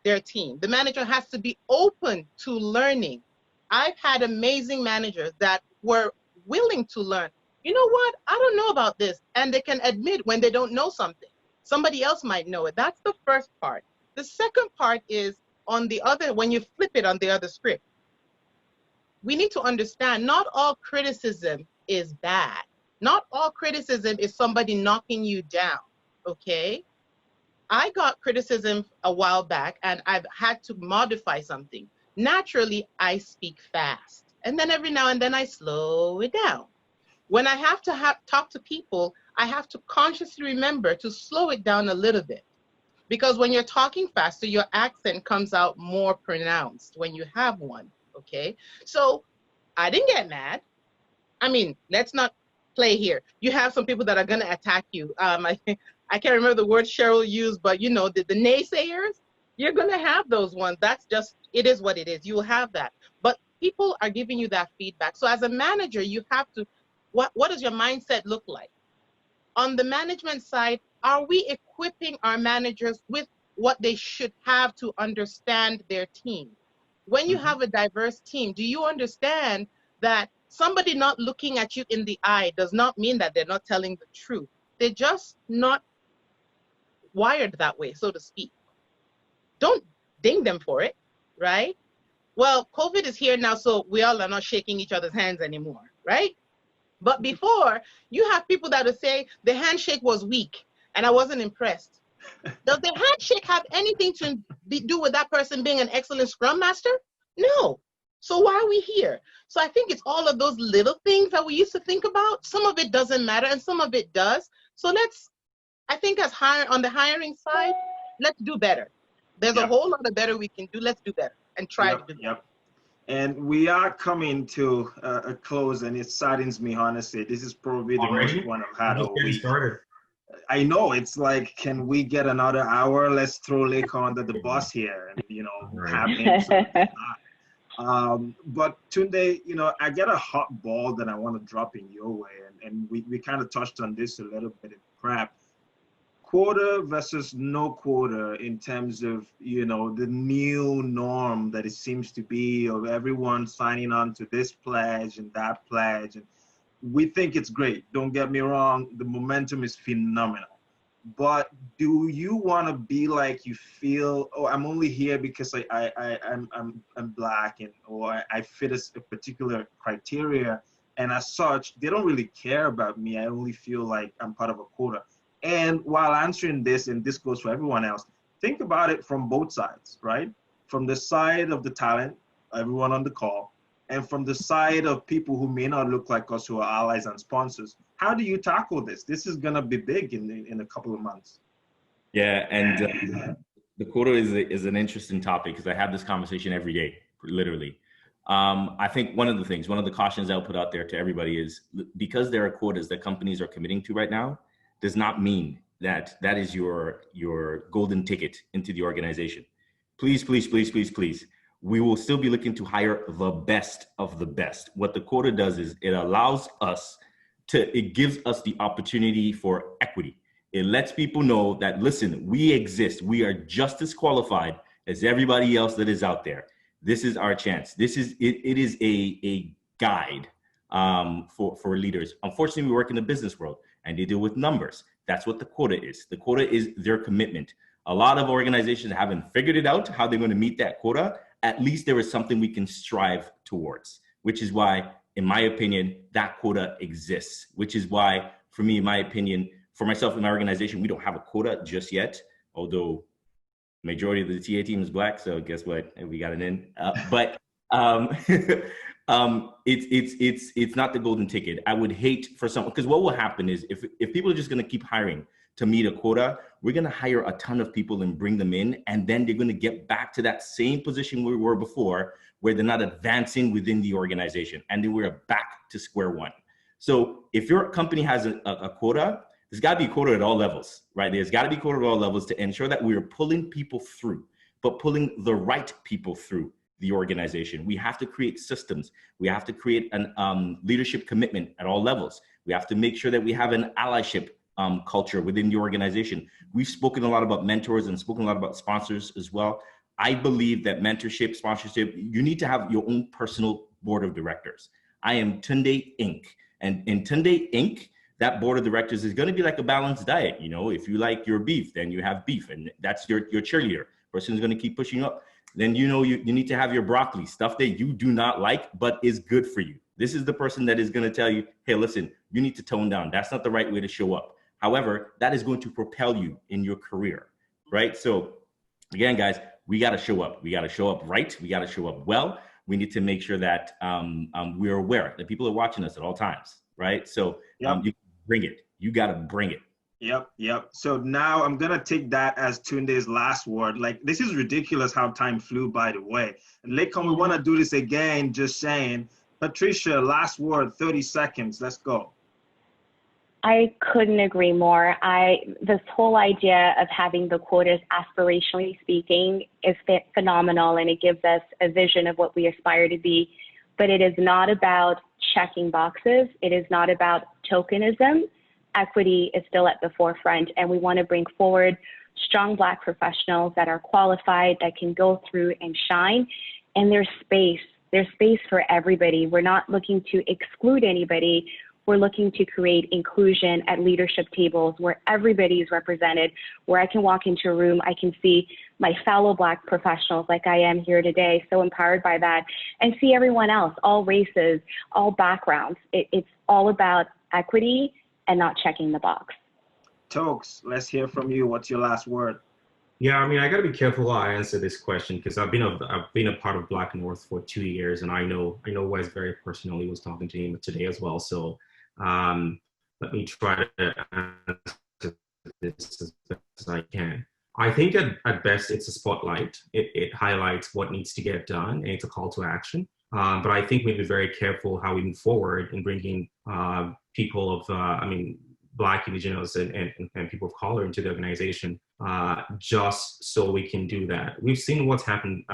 their team. The manager has to be open to learning. I've had amazing managers that were willing to learn. You know what? I don't know about this. And they can admit when they don't know something. Somebody else might know it. That's the first part. The second part is on the other, when you flip it on the other script, we need to understand not all criticism is bad. Not all criticism is somebody knocking you down, okay? I got criticism a while back and I've had to modify something. Naturally, I speak fast. And then every now and then I slow it down. When I have to talk to people, I have to consciously remember to slow it down a little bit. Because when you're talking faster, your accent comes out more pronounced when you have one, okay? So I didn't get mad. I mean, let's not play here. You have some people that are gonna attack you. I can't remember the word Cheryl used, but you know, the naysayers, you're gonna have those ones. That's just, it is what it is. You will have that. But people are giving you that feedback. So as a manager, you have to, what does your mindset look like? On the management side, are we equipping our managers with what they should have to understand their team? When you have a diverse team, do you understand that somebody not looking at you in the eye does not mean that they're not telling the truth? They're just not wired that way, so to speak. Don't ding them for it, right? Well, COVID is here now, so we all are not shaking each other's hands anymore, right? But before, you have people that would say the handshake was weak and I wasn't impressed. Does the handshake have anything to do with that person being an excellent scrum master? No. So why are we here? So I think it's all of those little things that we used to think about. Some of it doesn't matter and some of it does. So I think on the hiring side, let's do better. There's a whole lot of better we can do. Let's do better and try to do better. And we are coming to a close, and it saddens me, honestly. This is probably the most one I've had all week. I know, it's like, can we get another hour? Let's throw Lake under the bus here and, you know, have him. But Tunde, you know, I get a hot ball that I want to drop in your way, and we kind of touched on this a little bit in prep. Quota versus no quota in terms of, you know, the new norm that it seems to be of everyone signing on to this pledge and that pledge. And we think it's great. Don't get me wrong. The momentum is phenomenal. But do you want to be like, you feel, oh, I'm only here because I'm black and or I fit a particular criteria, and as such, they don't really care about me. I only feel like I'm part of a quota. And while answering this, and this goes for everyone else, think about it from both sides, right? From the side of the talent, everyone on the call, and from the side of people who may not look like us, who are allies and sponsors. How do you tackle this? This is going to be big in a couple of months. Yeah, and the quota is an interesting topic because I have this conversation every day, literally. I think one of the cautions I'll put out there to everybody is, because there are quotas that companies are committing to right now, does not mean that that is your golden ticket into the organization. Please, please, please, please, please. We will still be looking to hire the best of the best. What the quota does is it gives us the opportunity for equity. It lets people know that, listen, we exist. We are just as qualified as everybody else that is out there. This is our chance. It is a guide for leaders. Unfortunately, we work in the business world and they deal with numbers. That's what the quota is. The quota is their commitment. A lot of organizations haven't figured it out how they're going to meet that quota. At least there is something we can strive towards, which is why, in my opinion, that quota exists, which is why, for me, in my opinion, for myself and my organization, we don't have a quota just yet, although majority of the TA team is black, so guess what? We got an in. It's not the golden ticket. I would hate for someone, because what will happen is if people are just going to keep hiring to meet a quota, we're going to hire a ton of people and bring them in. And then they're going to get back to that same position we were before, where they're not advancing within the organization. And then we're back to square one. So if your company has a quota, there's got to be a quota at all levels, right? There's got to be a quota at all levels to ensure that we're pulling people through, but pulling the right people through the organization. We have to create systems. We have to create an leadership commitment at all levels. We have to make sure that we have an allyship culture within the organization. We've spoken a lot about mentors and spoken a lot about sponsors as well. I believe that mentorship, sponsorship, you need to have your own personal board of directors. I am Tunde Inc. And in Tunde Inc., that board of directors is going to be like a balanced diet. You know, if you like your beef, then you have beef, and that's your cheerleader. Person is going to keep pushing you up. Then you know you need to have your broccoli, stuff that you do not like but is good for you. This is the person that is going to tell you, hey, listen, you need to tone down. That's not the right way to show up. However, that is going to propel you in your career, right? So again, guys, we got to show up. We got to show up right. We got to show up well. We need to make sure that we're aware that people are watching us at all times, right? So you bring it. You got to bring it. Yep. So now I'm going to take that as Tunde's last word. Like, this is ridiculous how time flew, by the way. And Lekon, we want to do this again, just saying. Patricia, last word, 30 seconds. Let's go. I couldn't agree more. This whole idea of having the quotas, aspirationally speaking, is phenomenal, and it gives us a vision of what we aspire to be. But it is not about checking boxes. It is not about tokenism. Equity is still at the forefront, and we want to bring forward strong Black professionals that are qualified, that can go through and shine. And there's space for everybody. We're not looking to exclude anybody. We're looking to create inclusion at leadership tables where everybody is represented, where I can walk into a room, I can see my fellow Black professionals like I am here today, so empowered by that, and see everyone else, all races, all backgrounds. It's all about equity and not checking the box. Tokes, let's hear from you. What's your last word? Yeah, I mean, I got to be careful how I answer this question, because I've been a part of Black North for 2 years, and I know Wes very personally. Was talking to him today as well. So let me try to answer this as best as I can. I think at best it's a spotlight. It highlights what needs to get done, and it's a call to action. But I think we need to be very careful how we move forward in bringing people of, Black, Indigenous, and people of color into the organization, just so we can do that. We've seen what's happened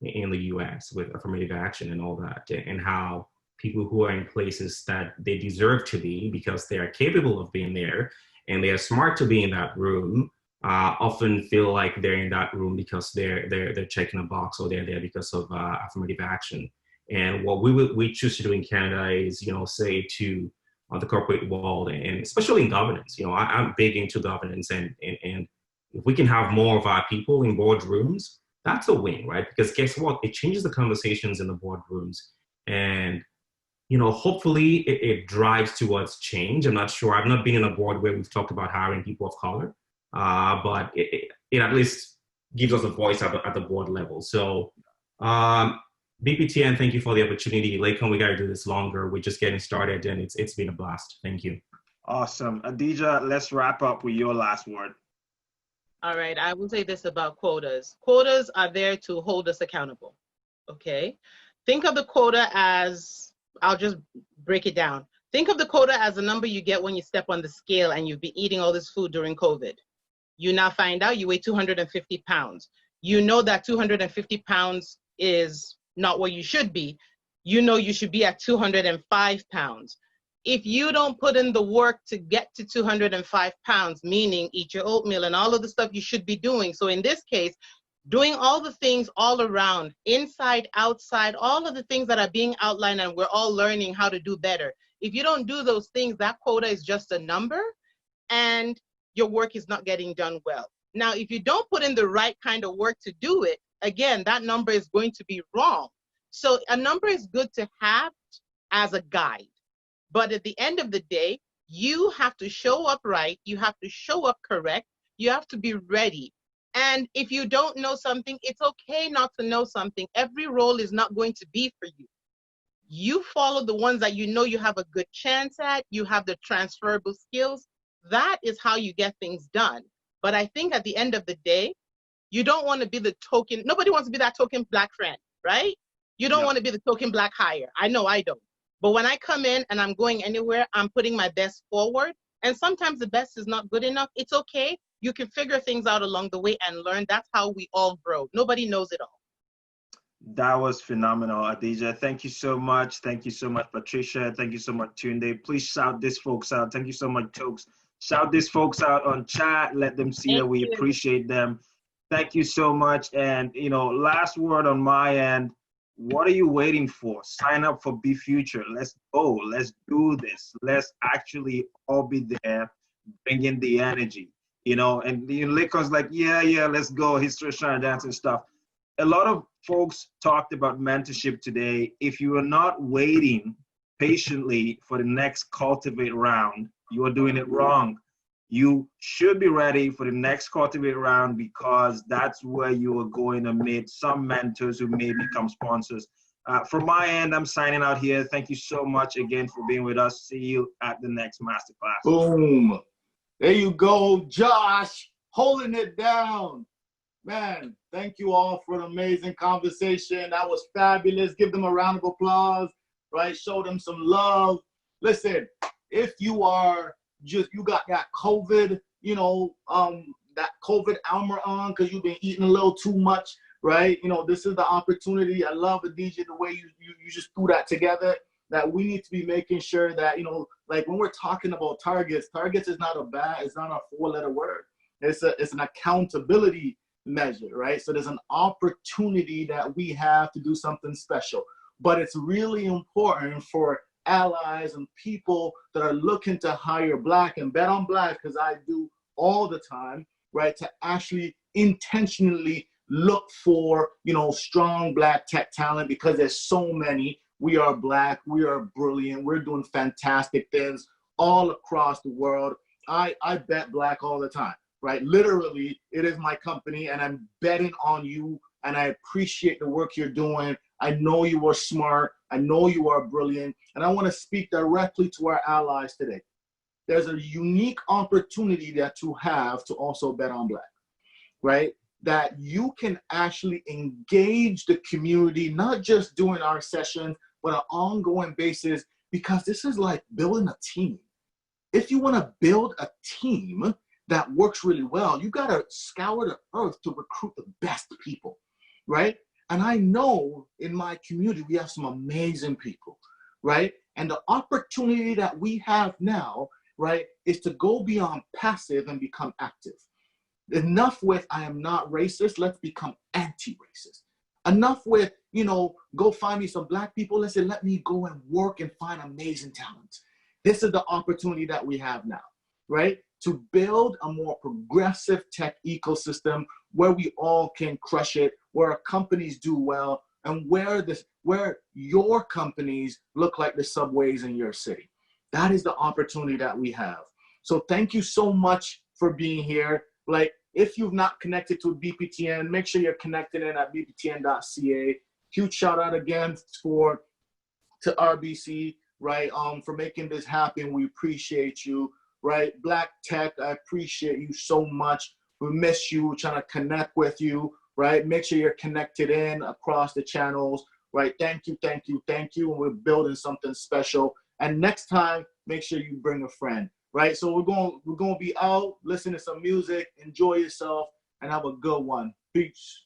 in the US with affirmative action and all that, and how people who are in places that they deserve to be because they are capable of being there and they are smart to be in that room, often feel like they're in that room because they're checking a box, or they're there because of affirmative action. And what we choose to do in Canada is, say to the corporate world, and especially in governance, I'm big into governance, and if we can have more of our people in boardrooms, that's a win, right? Because guess what? It changes the conversations in the boardrooms, and hopefully it drives towards change. I'm not sure. I've not been in a board where we've talked about hiring people of color, but it at least gives us a voice at the board level. So BPTN, thank you for the opportunity. Lekon, we got to do this longer. We're just getting started, and it's been a blast. Thank you. Awesome. Adija, let's wrap up with your last word. All right. I will say this about quotas. Quotas are there to hold us accountable. Okay. Think of the quota as, I'll just break it down. Think of the quota as the number you get when you step on the scale and you've been eating all this food during COVID. You now find out you weigh 250 pounds. You know that 250 pounds is not where you should be. You should be at 205 pounds. If you don't put in the work to get to 205 pounds, meaning eat your oatmeal and all of the stuff you should be doing. So in this case, doing all the things all around, inside, outside, all of the things that are being outlined, and we're all learning how to do better. If you don't do those things, that quota is just a number, and your work is not getting done well. Now, if you don't put in the right kind of work to do it, again, that number is going to be wrong. So a number is good to have as a guide. But at the end of the day, you have to show up right. You have to show up correct. You have to be ready. And if you don't know something, it's okay not to know something. Every role is not going to be for you. You follow the ones that you know you have a good chance at, you have the transferable skills, that is how you get things done. But I think at the end of the day, you don't want to be the token. Nobody wants to be that token Black friend, right? You don't want to be the token Black hire. I know I don't. But when I come in and I'm going anywhere, I'm putting my best forward. And sometimes the best is not good enough. It's okay. You can figure things out along the way and learn. That's how we all grow. Nobody knows it all. That was phenomenal, Adija. Thank you so much. Thank you so much, Patricia. Thank you so much, Tunde. Please shout these folks out. Thank you so much, Tokes. Shout these folks out on chat. Let them see that we appreciate them. Thank you so much. And, you know, last word on my end, what are you waiting for? Sign up for Be Future. Let's go. Let's do this. Let's actually all be there, bring in the energy, you know. And the Lake's like, yeah, let's go. History, trying to dance and stuff. A lot of folks talked about mentorship today. If you are not waiting patiently for the next Cultivate round, you are doing it wrong. You should be ready for the next Cultivate round, because that's where you are going to meet some mentors who may become sponsors. From my end, I'm signing out here. Thank you so much again for being with us. See you at the next masterclass. Boom. There you go, Josh, holding it down. Man, thank you all for an amazing conversation. That was fabulous. Give them a round of applause, right? Show them some love. Listen, if you are you got that COVID, you know, that COVID armor on because you've been eating a little too much, right? You know, this is the opportunity. I love Adija, the way you just threw that together, that we need to be making sure that, you know, like when we're talking about targets is not it's not a 4-letter word. It's an accountability measure, right? So there's an opportunity that we have to do something special, but it's really important for allies and people that are looking to hire Black and bet on Black, because I do all the time, right, to actually intentionally look for, you know, strong Black tech talent, because there's so many. We are Black, we are brilliant, we're doing fantastic things all across the world. I bet Black all the time. Right? Literally, it is my company and I'm betting on you, and I appreciate the work you're doing. I know you are smart. I know you are brilliant. And I want to speak directly to our allies today. There's a unique opportunity that you have to also bet on Black, right? That you can actually engage the community, not just during our sessions, but on an ongoing basis, because this is like building a team. If you want to build a team that works really well, you got to scour the earth to recruit the best people, right? And I know in my community, we have some amazing people, right? And the opportunity that we have now, right, is to go beyond passive and become active. Enough with, I am not racist, let's become anti-racist. Enough with, you know, go find me some Black people. Let's say, let me go and work and find amazing talent. This is the opportunity that we have now, right? To build a more progressive tech ecosystem where we all can crush it, where our companies do well, and where your companies look like the subways in your city. That is the opportunity that we have. So thank you so much for being here. Like, if you've not connected to BPTN, make sure you're connected in at bptn.ca. Huge shout out again to RBC, right, for making this happen. We appreciate you. Right, Black Tech, I appreciate you so much. We miss you. We're trying to connect with you, right? Make sure you're connected in across the channels, right? Thank you. And we're building something special. And next time, make sure you bring a friend, right? So we're going to be out, listen to some music, enjoy yourself, and have a good one. Peace.